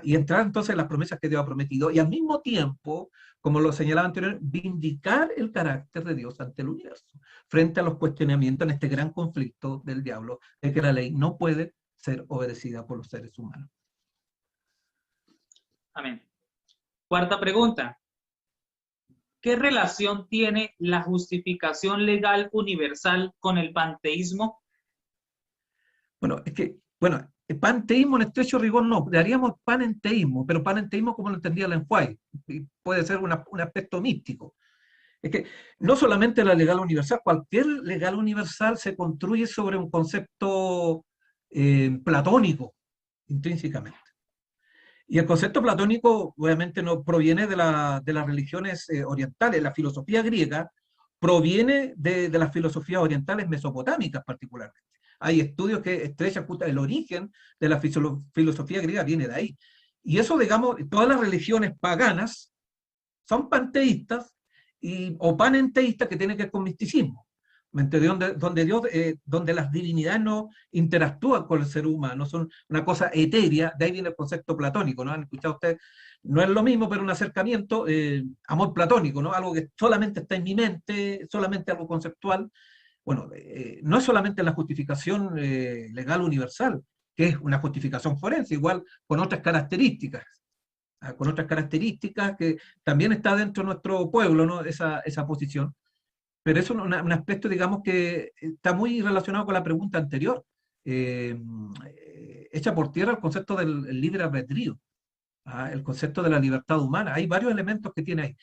y entrar entonces en las promesas que Dios ha prometido, y al mismo tiempo, como lo señalaba anteriormente, vindicar el carácter de Dios ante el universo, frente a los cuestionamientos en este gran conflicto del diablo, de que la ley no puede ser obedecida por los seres humanos. Amén. Cuarta pregunta. ¿Qué relación tiene la justificación legal universal con el panteísmo? Bueno, es que, el panteísmo en estrecho rigor no, le haríamos panenteísmo, pero panenteísmo como lo entendía Lenfuay, puede ser un aspecto místico. Es que no solamente la legal universal, cualquier legal universal se construye sobre un concepto platónico, intrínsecamente. Y el concepto platónico obviamente no proviene de las religiones orientales, la filosofía griega proviene de las filosofías orientales mesopotámicas particularmente. Hay estudios que estrechan el origen de la filosofía griega, viene de ahí. Y eso, digamos, todas las religiones paganas son panteístas o panenteístas que tienen que ver con misticismo, donde Dios, donde las divinidades no interactúan con el ser humano, son una cosa etérea, de ahí viene el concepto platónico, ¿no? Han escuchado ustedes, no es lo mismo, pero un acercamiento, amor platónico, ¿no? Algo que solamente está en mi mente, solamente algo conceptual. Bueno, no es solamente la justificación legal universal, que es una justificación forense, igual con otras características, que también está dentro de nuestro pueblo, ¿no? Esa posición. Pero es un aspecto, digamos, que está muy relacionado con la pregunta anterior, echa por tierra el concepto del libre albedrío, el concepto de la libertad humana. Hay varios elementos que tiene ahí.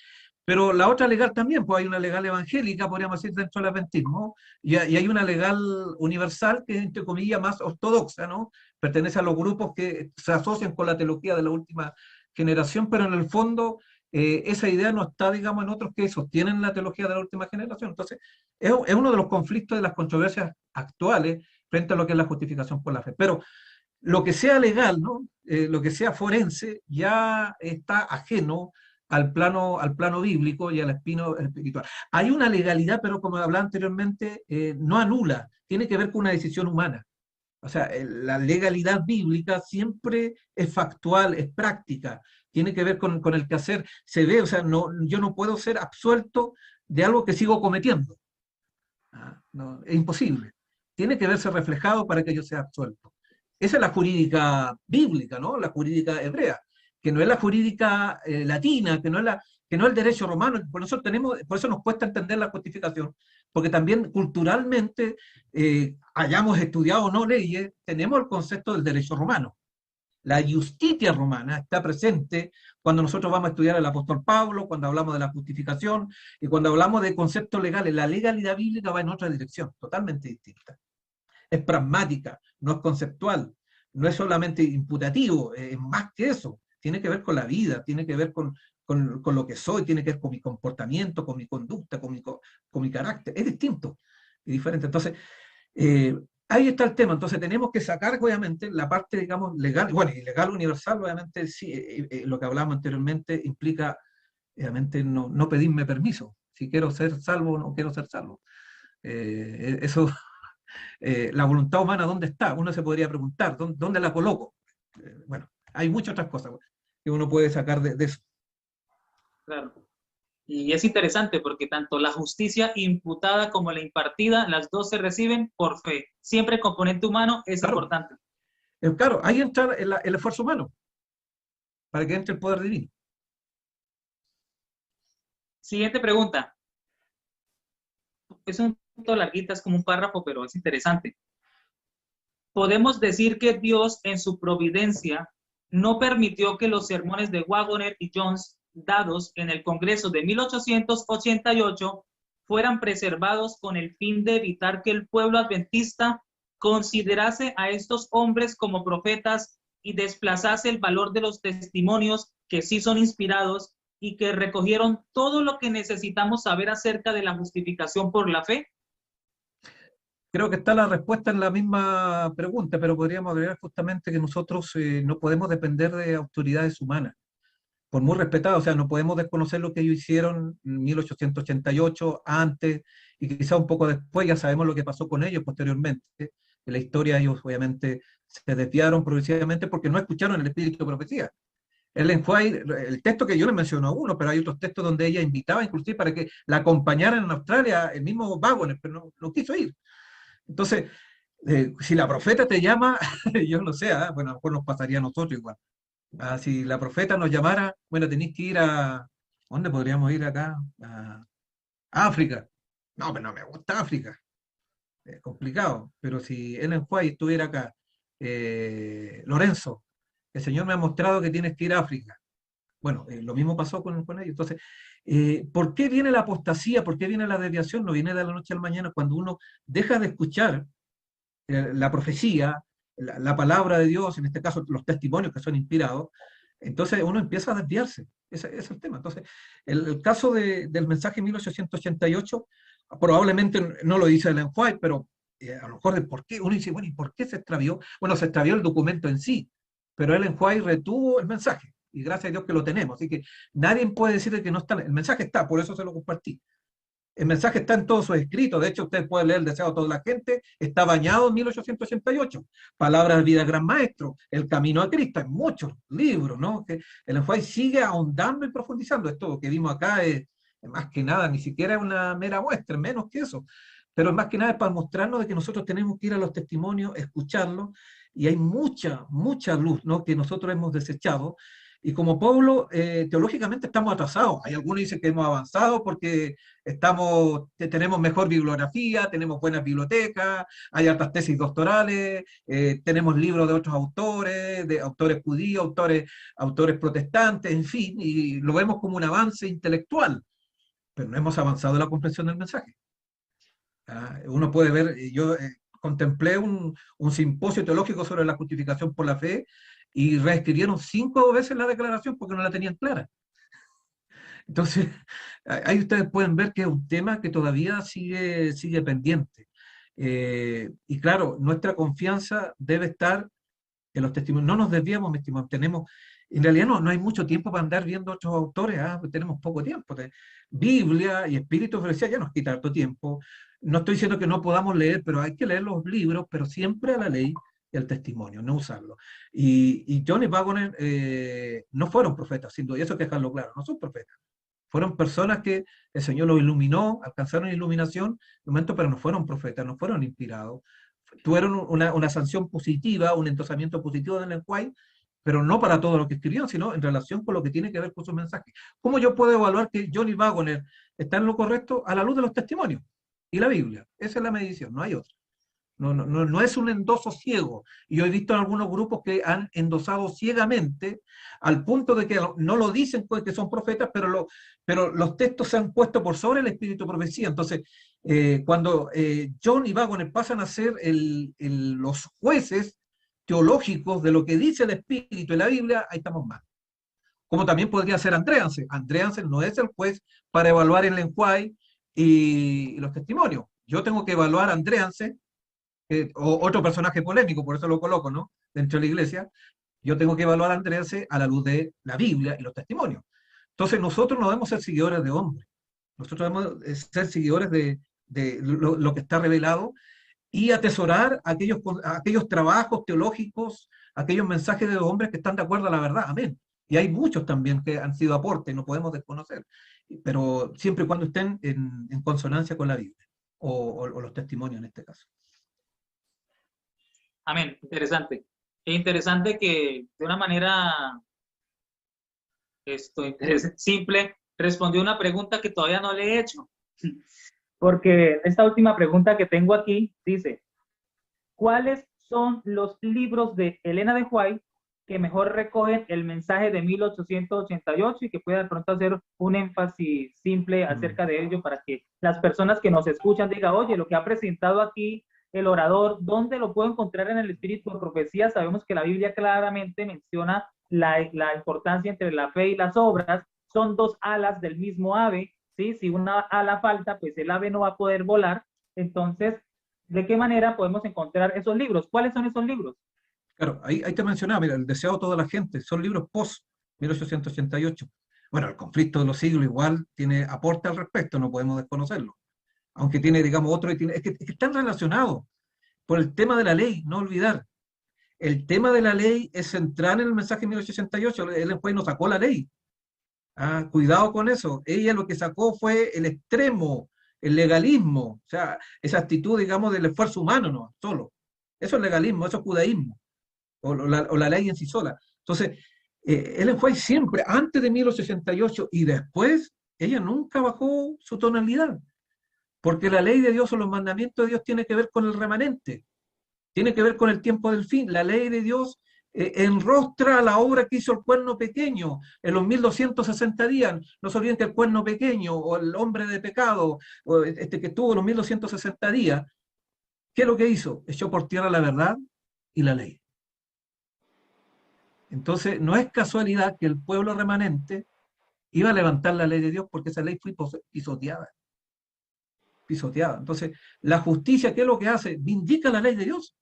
Pero la otra legal también, pues hay una legal evangélica, podríamos decir, dentro del adventismo, y hay una legal universal que es, entre comillas, más ortodoxa, ¿no? Pertenece a los grupos que se asocian con la teología de la última generación, pero en el fondo esa idea no está, digamos, en otros que sostienen la teología de la última generación. Entonces, es uno de los conflictos de las controversias actuales frente a lo que es la justificación por la fe. Pero lo que sea legal, ¿no? Lo que sea forense, ya está ajeno al plano bíblico y al espino espiritual. Hay una legalidad, pero como hablaba anteriormente, no anula, tiene que ver con una decisión humana. O sea, la legalidad bíblica siempre es factual, es práctica, tiene que ver con el quehacer. Se ve, o sea, yo no puedo ser absuelto de algo que sigo cometiendo. No, es imposible. Tiene que verse reflejado para que yo sea absuelto. Esa es la jurídica bíblica, ¿no? La jurídica hebrea, que no es la jurídica latina, que no es el derecho romano. Por eso nos cuesta entender la justificación, porque también culturalmente, hayamos estudiado o no leyes, tenemos el concepto del derecho romano. La justicia romana está presente cuando nosotros vamos a estudiar al apóstol Pablo, cuando hablamos de la justificación y cuando hablamos de conceptos legales. La legalidad bíblica va en otra dirección, totalmente distinta. Es pragmática, no es conceptual, no es solamente imputativo, es más que eso. Tiene que ver con la vida, tiene que ver con lo que soy, tiene que ver con mi comportamiento, con mi conducta, con mi carácter. Es distinto, es diferente. Entonces, eh, ahí está el tema. Entonces, tenemos que sacar, obviamente, la parte, digamos, legal, bueno, y legal universal, obviamente, sí, lo que hablábamos anteriormente implica, obviamente, no pedirme permiso. Si quiero ser salvo o no quiero ser salvo. Eso la voluntad humana, ¿dónde está? Uno se podría preguntar, ¿dónde la coloco? Bueno, hay muchas otras cosas que uno puede sacar de eso. Claro. Y es interesante porque tanto la justicia imputada como la impartida, las dos se reciben por fe. Siempre el componente humano es Claro, importante. claro, ahí entra el esfuerzo humano, para que entre el poder divino. Siguiente pregunta. Es un poquito larguita, es como un párrafo, pero es interesante. Podemos decir que Dios, en su providencia, no permitió que los sermones de Waggoner y Jones, dados en el Congreso de 1888, fueran preservados con el fin de evitar que el pueblo adventista considerase a estos hombres como profetas y desplazase el valor de los testimonios que sí son inspirados y que recogieron todo lo que necesitamos saber acerca de la justificación por la fe. Creo que está la respuesta en la misma pregunta, pero podríamos agregar justamente que nosotros no podemos depender de autoridades humanas, por muy respetadas. O sea, no podemos desconocer lo que ellos hicieron en 1888, antes, y quizá un poco después. Ya sabemos lo que pasó con ellos posteriormente. En la historia ellos obviamente se desviaron progresivamente porque no escucharon el espíritu de profecía. Ellen White, el texto que yo le menciono a uno, pero hay otros textos donde ella invitaba inclusive para que la acompañaran en Australia, el mismo Waggoner, pero no quiso ir. Entonces, si la profeta te llama, yo no sé, bueno, a lo mejor nos pasaría a nosotros igual. Si la profeta nos llamara, bueno, tenéis que ir a, ¿dónde podríamos ir acá? A África. No, pero no me gusta África, es complicado. Pero si Ellen White estuviera acá, Lorenzo, el Señor me ha mostrado que tienes que ir a África. Bueno, lo mismo pasó con ellos. Entonces, ¿por qué viene la apostasía? ¿Por qué viene la desviación? No viene de la noche al mañana cuando uno deja de escuchar la profecía, la palabra de Dios, en este caso los testimonios que son inspirados. Entonces uno empieza a desviarse. Ese es el tema. Entonces, el caso del mensaje 1888, probablemente no lo dice Ellen White, pero a lo mejor de por qué, uno dice, bueno, ¿y por qué se extravió? Bueno, se extravió el documento en sí, pero Ellen White retuvo el mensaje, y gracias a Dios que lo tenemos. Así que nadie puede decir que no está, el mensaje está, por eso se lo compartí. El mensaje está en todos sus escritos. De hecho, usted puede leer El deseo de toda la gente. Está bañado en 1888. Palabras del vida gran maestro. El camino a Cristo. Hay muchos libros, ¿no? Que el White sigue ahondando y profundizando. Esto que vimos acá es más que nada, ni siquiera es una mera muestra, menos que eso. Pero más que nada es para mostrarnos de que nosotros tenemos que ir a los testimonios, escucharlos, y hay mucha luz, ¿no? Que nosotros hemos desechado. Y como pueblo, teológicamente estamos atrasados. Hay algunos que dicen que hemos avanzado porque tenemos mejor bibliografía, tenemos buenas bibliotecas, hay altas tesis doctorales, tenemos libros de otros autores, de autores judíos, autores protestantes, en fin, y lo vemos como un avance intelectual, pero no hemos avanzado en la comprensión del mensaje. Uno puede ver, yo contemplé un simposio teológico sobre la justificación por la fe y reescribieron 5 veces la declaración porque no la tenían clara. Entonces, ahí ustedes pueden ver que es un tema que todavía sigue pendiente. Y claro, nuestra confianza debe estar en los testimonios. No nos desviamos, mi estimado. En realidad no hay mucho tiempo para andar viendo otros autores, tenemos poco tiempo. Biblia y Espíritu de Profecía ya nos quita harto tiempo. No estoy diciendo que no podamos leer, pero hay que leer los libros, pero siempre a la ley y al testimonio, no usarlo. Y John y Waggoner no fueron profetas, sin duda, y eso hay que dejarlo claro, no son profetas. Fueron personas que el Señor los iluminó, alcanzaron iluminación, de momento, pero no fueron profetas, no fueron inspirados. Tuvieron una sanción positiva, un endosamiento positivo del lenguaje, pero no para todo lo que escribieron, sino en relación con lo que tiene que ver con su mensaje. ¿Cómo yo puedo evaluar que Johnny Waggoner está en lo correcto? A la luz de los testimonios y la Biblia. Esa es la medición, no hay otra. No es un endoso ciego. Y yo he visto en algunos grupos que han endosado ciegamente al punto de que no lo dicen pues, que son profetas, pero los textos se han puesto por sobre el espíritu de profecía. Entonces, cuando John y Waggoner pasan a ser los jueces teológicos de lo que dice el espíritu en la Biblia, ahí estamos mal. Como también podría ser Andreansen. Andreansen no es el juez para evaluar el lenguaje y los testimonios. Yo tengo que evaluar a Andreansen, o otro personaje polémico, por eso lo coloco, ¿no? Dentro de la iglesia, yo tengo que evaluar a Andreansen a la luz de la Biblia y los testimonios. Entonces nosotros no debemos ser seguidores de hombres, nosotros debemos ser seguidores de lo que está revelado y atesorar aquellos trabajos teológicos, aquellos mensajes de los hombres que están de acuerdo a la verdad. Amén. Y hay muchos también que han sido aportes, no podemos desconocer, pero siempre y cuando estén en consonancia con la Biblia o los testimonios en este caso. Amén, interesante. Es interesante que de una manera simple respondió una pregunta que todavía no le he hecho. Porque esta última pregunta que tengo aquí dice, ¿cuáles son los libros de Elena de White que mejor recogen el mensaje de 1888 y que pueda de pronto hacer un énfasis simple acerca de ello para que las personas que nos escuchan digan, oye, lo que ha presentado aquí el orador, ¿dónde lo puedo encontrar en el espíritu de profecía? Sabemos que la Biblia claramente menciona la importancia entre la fe y las obras, son dos alas del mismo ave, ¿sí? Si una ala falta, pues el ave no va a poder volar. Entonces, ¿de qué manera podemos encontrar esos libros? ¿Cuáles son esos libros? Claro, ahí te mencionaba, mira, el deseado de toda la gente, son libros post-1888. Bueno, el conflicto de los siglos igual tiene aporte al respecto, no podemos desconocerlo. Aunque tiene, digamos, es que están relacionados por el tema de la ley, no olvidar. El tema de la ley es central en el mensaje de 1888, él después no sacó la ley. Ah, cuidado con eso. Ella lo que sacó fue el extremo, el legalismo, o sea, esa actitud, digamos, del esfuerzo humano, no, solo. Eso es legalismo, eso es judaísmo o la ley en sí sola. Entonces, Ellen White siempre, antes de 1868 y después, ella nunca bajó su tonalidad, porque la ley de Dios o los mandamientos de Dios tiene que ver con el remanente, tiene que ver con el tiempo del fin. La ley de Dios enrostra la obra que hizo el cuerno pequeño en los 1260 días. No se olviden que el cuerno pequeño o el hombre de pecado o que estuvo los 1260 días, ¿qué es lo que hizo? Echó por tierra la verdad y la ley. Entonces, no es casualidad que el pueblo remanente iba a levantar la ley de Dios porque esa ley fue pisoteada. Pisoteada. Entonces, la justicia, ¿qué es lo que hace? Vindica la ley de Dios.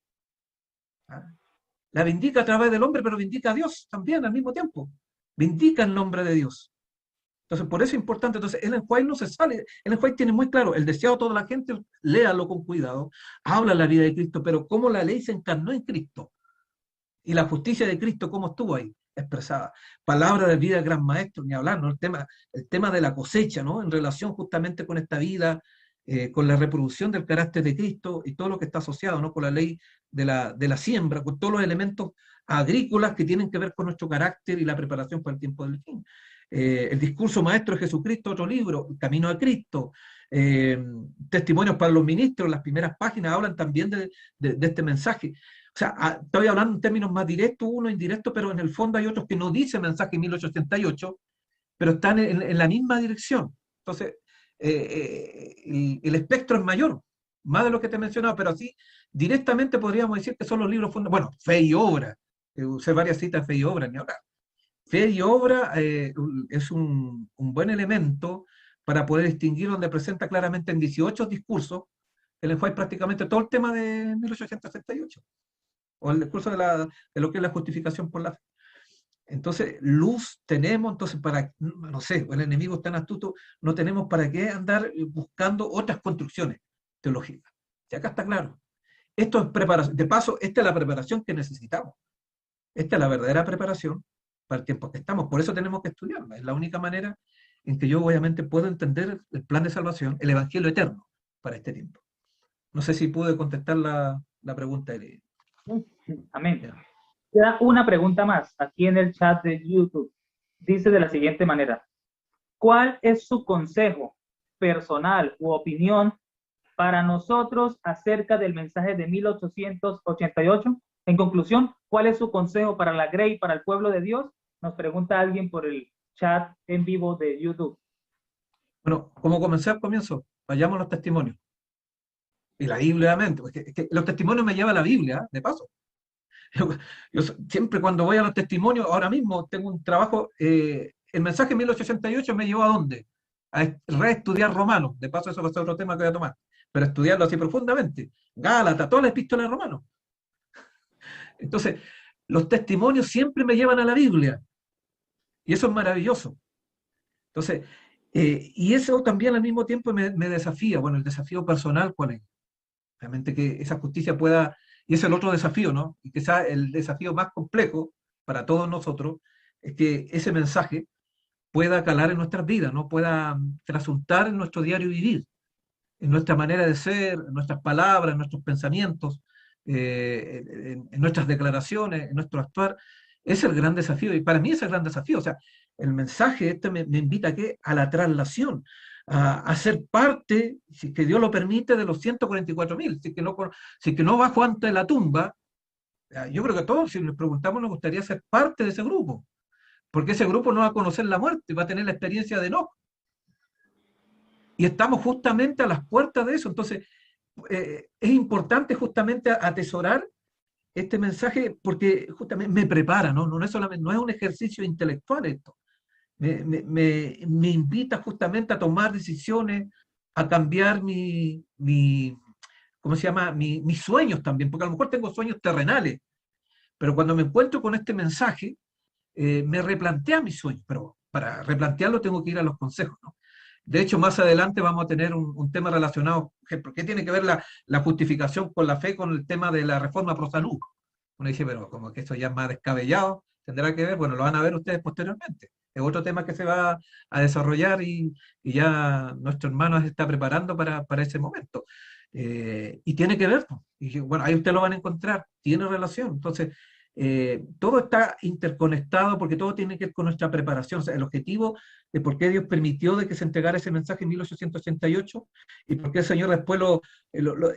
¿Ah? La vindica a través del hombre, pero vindica a Dios también al mismo tiempo. Vindica el nombre de Dios. Entonces, por eso es importante. Entonces, Ellen White no se sale. Ellen White tiene muy claro el deseado de toda la gente, léalo con cuidado, habla la vida de Cristo, pero cómo la ley se encarnó en Cristo. Y la justicia de Cristo, ¿cómo estuvo ahí expresada? Palabra de vida del gran maestro, ni hablar, ¿no? El tema de la cosecha, ¿no? En relación justamente con esta vida, con la reproducción del carácter de Cristo y todo lo que está asociado, ¿no? Con la ley de la siembra, con todos los elementos agrícolas que tienen que ver con nuestro carácter y la preparación para el tiempo del fin. El discurso maestro de Jesucristo, otro libro, El Camino a Cristo, testimonios para los ministros, las primeras páginas hablan también de este mensaje. O sea, estoy hablando en términos más directos, uno indirecto, pero en el fondo hay otros que no dicen mensaje 1888, pero están en la misma dirección. Entonces, el espectro es mayor, más de lo que te he mencionado, pero así directamente podríamos decir que son los libros fundamentales. Bueno, fe y obra, usé varias citas, fe y obra, ni hablar. Fe y obra es un buen elemento para poder distinguir donde presenta claramente en 18 discursos, el enfoque prácticamente todo el tema de 1868 o el discurso de lo que es la justificación por la fe. Entonces, luz tenemos, entonces, no sé, el enemigo es tan astuto, no tenemos para qué andar buscando otras construcciones teológicas. Si acá está claro. Esto es preparación, de paso, esta es la preparación que necesitamos. Esta es la verdadera preparación para el tiempo que estamos. Por eso tenemos que estudiarla. Es la única manera en que yo, obviamente, puedo entender el plan de salvación, el evangelio eterno para este tiempo. No sé si pude contestar la pregunta de Amén. Queda una pregunta más aquí en el chat de YouTube. Dice de la siguiente manera: ¿cuál es su consejo personal u opinión para nosotros acerca del mensaje de 1888. En conclusión, ¿cuál es su consejo para la Grey, para el pueblo de Dios? Nos pregunta alguien por el chat en vivo de YouTube. Bueno, como comencé al comienzo, vayamos a los testimonios. Y la Biblia, obviamente, porque es que los testimonios me lleva a la Biblia, de paso. Yo, yo siempre cuando voy a los testimonios, ahora mismo tengo un trabajo, el mensaje 1888 me llevó ¿a dónde? A reestudiar Romanos. De paso, eso va a ser otro tema que voy a tomar. Pero estudiarlo así profundamente. Gálatas, todas las epístolas de Romanos. Entonces, los testimonios siempre me llevan a la Biblia. Y eso es maravilloso. Entonces, y eso también al mismo tiempo me desafía. Bueno, el desafío personal, ¿cuál es? Realmente que esa justicia pueda, y ese es el otro desafío, ¿no? Y quizás el desafío más complejo para todos nosotros es que ese mensaje pueda calar en nuestras vidas, ¿no? Pueda trasuntar en nuestro diario vivir, en nuestra manera de ser, en nuestras palabras, en nuestros pensamientos, en nuestras declaraciones, en nuestro actuar. Ese es el gran desafío, y para mí es el gran desafío. O sea, el mensaje este me invita ¿a qué? A la traslación, a ser parte, si que Dios lo permite, de los 144.000. Si que no bajo ante la tumba, yo creo que todos, si nos preguntamos, nos gustaría ser parte de ese grupo, porque ese grupo no va a conocer la muerte, va a tener la experiencia de Enoc. Y estamos justamente a las puertas de eso. Entonces, es importante justamente atesorar este mensaje porque justamente me prepara, ¿no? No es solamente, no es un ejercicio intelectual esto. Me invita justamente a tomar decisiones, a cambiar ¿cómo se llama? Mis sueños también, porque a lo mejor tengo sueños terrenales, pero cuando me encuentro con este mensaje, me replantea mis sueños, pero para replantearlo tengo que ir a los consejos, ¿no? De hecho, más adelante vamos a tener un tema relacionado, por ejemplo, ¿qué tiene que ver la justificación con la fe con el tema de la reforma pro salud? Uno dice, pero como que esto ya es más descabellado, tendrá que ver, bueno, lo van a ver ustedes posteriormente. Es otro tema que se va a desarrollar y ya nuestro hermano se está preparando para ese momento. Y tiene que ver, pues. Y bueno, ahí ustedes lo van a encontrar, tiene relación. Entonces, todo está interconectado porque todo tiene que ver con nuestra preparación. O sea, el objetivo de por qué Dios permitió de que se entregara ese mensaje en 1888 y por qué el Señor después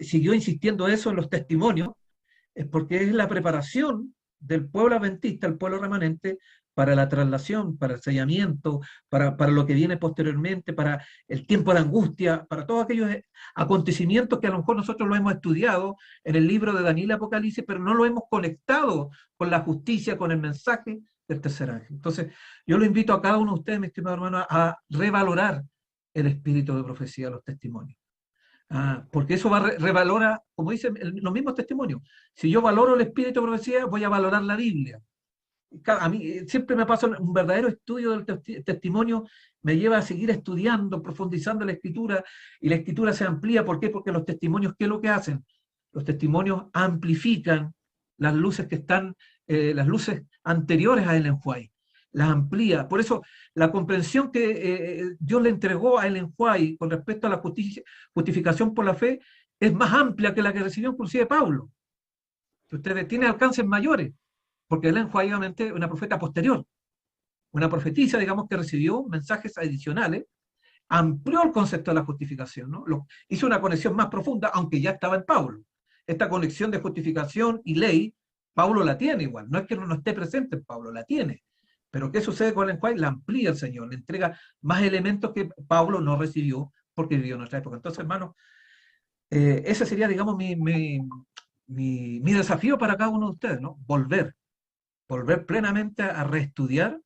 siguió insistiendo eso en los testimonios, es porque es la preparación del pueblo adventista, el pueblo remanente, para la traslación, para el sellamiento, para lo que viene posteriormente, para el tiempo de angustia, para todos aquellos acontecimientos que a lo mejor nosotros lo hemos estudiado en el libro de Daniel y Apocalipsis, pero no lo hemos conectado con la justicia, con el mensaje del tercer ángel. Entonces, yo lo invito a cada uno de ustedes, mis estimados hermanos, a revalorar el espíritu de profecía, los testimonios. Porque eso revalora, como dicen los mismos testimonios. Si yo valoro el espíritu de profecía, voy a valorar la Biblia. A mí siempre me pasa un verdadero estudio del testimonio, me lleva a seguir estudiando, profundizando en la escritura, y la escritura se amplía. ¿Por qué? Porque los testimonios, ¿qué es lo que hacen? Los testimonios amplifican las luces que están, las luces anteriores a Ellen White, las amplía. Por eso, la comprensión que Dios le entregó a Ellen White con respecto a la justificación por la fe es más amplia que la que recibió inclusive Pablo. Que ustedes tienen alcances mayores, porque Ellen White obviamente es una profeta posterior, una profetisa, digamos, que recibió mensajes adicionales, amplió el concepto de la justificación, ¿no? Hizo una conexión más profunda, aunque ya estaba en Pablo. Esta conexión de justificación y ley, Pablo la tiene igual, no es que no esté presente en Pablo, la tiene. Pero ¿qué sucede con Ellen White? La amplía el Señor, le entrega más elementos que Pablo no recibió porque vivió en nuestra época. Entonces, hermano, ese sería, digamos, mi desafío para cada uno de ustedes, ¿no? Volver plenamente a reestudiar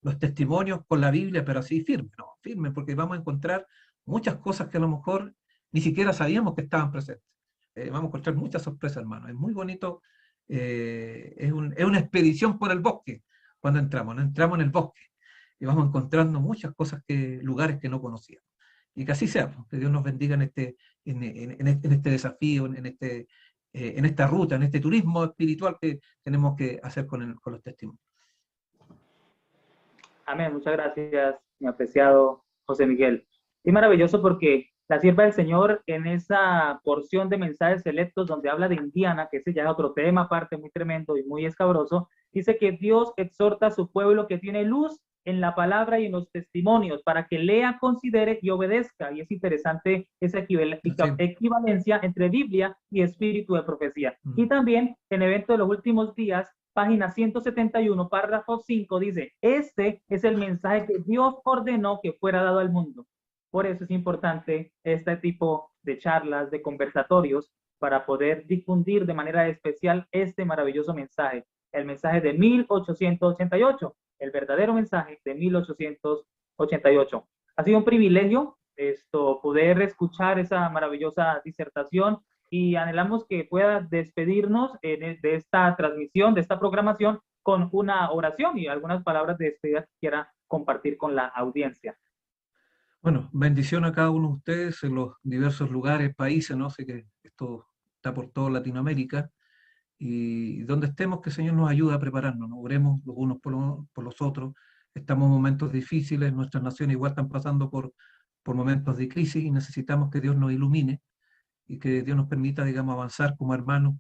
los testimonios con la Biblia, pero así firme, ¿no? Firme, porque vamos a encontrar muchas cosas que a lo mejor ni siquiera sabíamos que estaban presentes. Vamos a encontrar muchas sorpresas, hermano. Es muy bonito, es una expedición por el bosque cuando entramos, ¿no? Entramos en el bosque y vamos encontrando muchas cosas, lugares que no conocíamos. Y que así sea, pues, que Dios nos bendiga en este desafío, en esta ruta, en este turismo espiritual que tenemos que hacer con los testimonios. Amén, muchas gracias, mi apreciado José Miguel. Y maravilloso porque la sierva del Señor en esa porción de mensajes selectos donde habla de Indiana, que ese ya es otro tema aparte muy tremendo y muy escabroso, dice que Dios exhorta a su pueblo que tiene luz en la palabra y en los testimonios para que lea, considere y obedezca. Y es interesante esa equivalencia entre Biblia y espíritu de profecía. Y también en Evento de los Últimos Días, página 171, párrafo 5, dice, este es el mensaje que Dios ordenó que fuera dado al mundo. Por eso es importante este tipo de charlas, de conversatorios, para poder difundir de manera especial este maravilloso mensaje, el mensaje de 1888, el verdadero mensaje de 1888. Ha sido un privilegio poder escuchar esa maravillosa disertación y anhelamos que pueda despedirnos de esta transmisión, de esta programación, con una oración y algunas palabras de despedida que quiera compartir con la audiencia. Bueno, bendición a cada uno de ustedes en los diversos lugares, países, ¿no? Sé que esto está por toda Latinoamérica, y donde estemos, que el Señor nos ayude a prepararnos, ¿no? Oremos los unos por los otros. Estamos en momentos difíciles, nuestras naciones igual están pasando por momentos de crisis y necesitamos que Dios nos ilumine y que Dios nos permita, digamos, avanzar como hermanos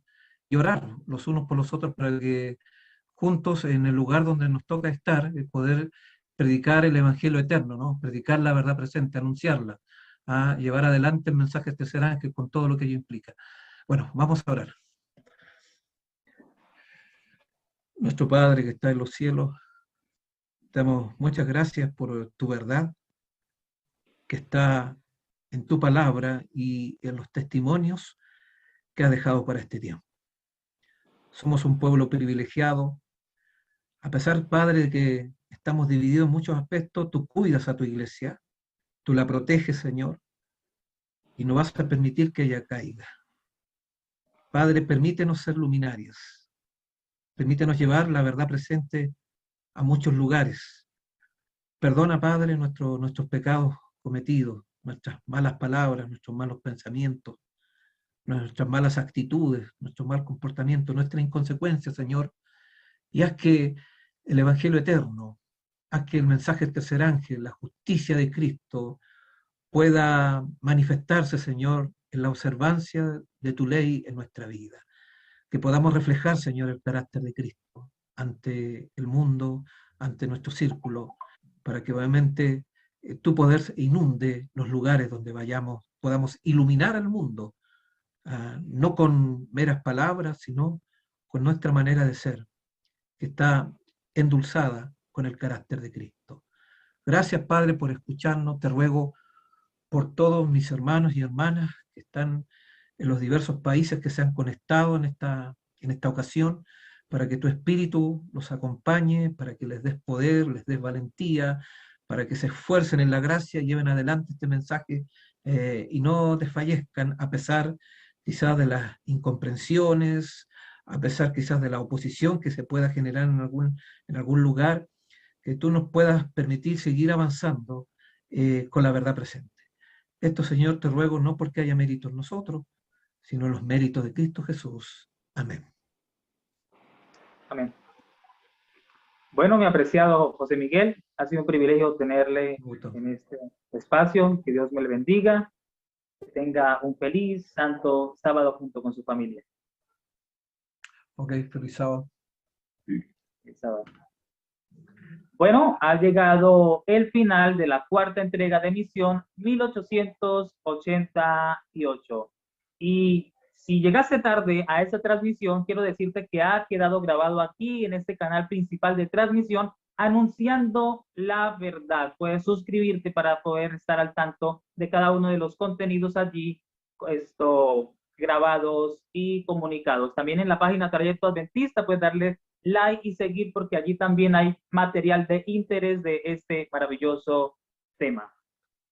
y orar los unos por los otros para que juntos en el lugar donde nos toca estar, poder predicar el Evangelio eterno, ¿no? Predicar la verdad presente, anunciarla, a llevar adelante el mensaje de tercer ángel con todo lo que ello implica. Bueno, vamos a orar. Nuestro Padre que está en los cielos, te damos muchas gracias por tu verdad que está en tu palabra y en los testimonios que has dejado para este tiempo. Somos un pueblo privilegiado. A pesar, Padre, de que estamos divididos en muchos aspectos, tú cuidas a tu iglesia, tú la proteges, Señor, y no vas a permitir que ella caiga. Padre, permítenos ser luminarias, permítenos llevar la verdad presente a muchos lugares. Perdona, Padre, nuestros pecados cometidos, nuestras malas palabras, nuestros malos pensamientos, nuestras malas actitudes, nuestro mal comportamiento, nuestra inconsecuencia, Señor, y haz que el Evangelio eterno, haz que el mensaje del tercer ángel, la justicia de Cristo, pueda manifestarse, Señor, en la observancia de tu ley en nuestra vida. Que podamos reflejar, Señor, el carácter de Cristo ante el mundo, ante nuestro círculo, para que obviamente tu poder inunde los lugares donde vayamos, podamos iluminar al mundo, no con meras palabras, sino con nuestra manera de ser, que está endulzada con el carácter de Cristo. Gracias, Padre, por escucharnos. Te ruego por todos mis hermanos y hermanas que están en los diversos países que se han conectado en esta ocasión, para que tu Espíritu los acompañe, para que les des poder, les des valentía, para que se esfuercen en la gracia y lleven adelante este mensaje y no desfallezcan a pesar quizás de las incomprensiones, a pesar quizás de la oposición que se pueda generar en algún lugar, que tú nos puedas permitir seguir avanzando con la verdad presente. Esto, Señor, te ruego no porque haya mérito en nosotros, sino los méritos de Cristo Jesús. Amén. Amén. Bueno, mi apreciado José Miguel, ha sido un privilegio tenerle en este espacio. Que Dios me le bendiga. Que tenga un feliz, santo sábado junto con su familia. Ok, feliz sábado. Feliz sábado. Bueno, ha llegado el final de la cuarta entrega de Misión 1888. Y si llegaste tarde a esta transmisión, quiero decirte que ha quedado grabado aquí en este canal principal de transmisión, anunciando la verdad. Puedes suscribirte para poder estar al tanto de cada uno de los contenidos allí grabados y comunicados. También en la página Trayecto Adventista puedes darle like y seguir, porque allí también hay material de interés de este maravilloso tema.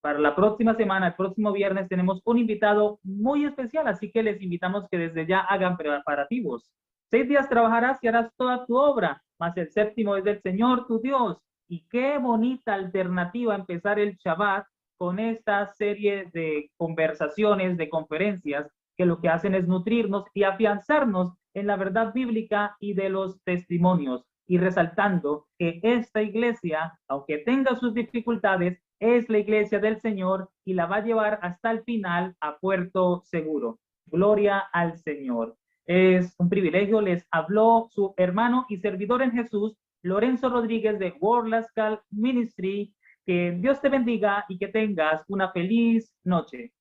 Para la próxima semana, el próximo viernes, tenemos un invitado muy especial, así que les invitamos que desde ya hagan preparativos. 6 días trabajarás y harás toda tu obra, mas el séptimo es del Señor tu Dios. Y qué bonita alternativa empezar el Shabbat con esta serie de conversaciones, de conferencias, que lo que hacen es nutrirnos y afianzarnos en la verdad bíblica y de los testimonios, y resaltando que esta iglesia, aunque tenga sus dificultades, es la iglesia del Señor y la va a llevar hasta el final a puerto seguro. Gloria al Señor. Es un privilegio. Les habló su hermano y servidor en Jesús, Lorenzo Rodríguez de World Lascal Ministry. Que Dios te bendiga y que tengas una feliz noche.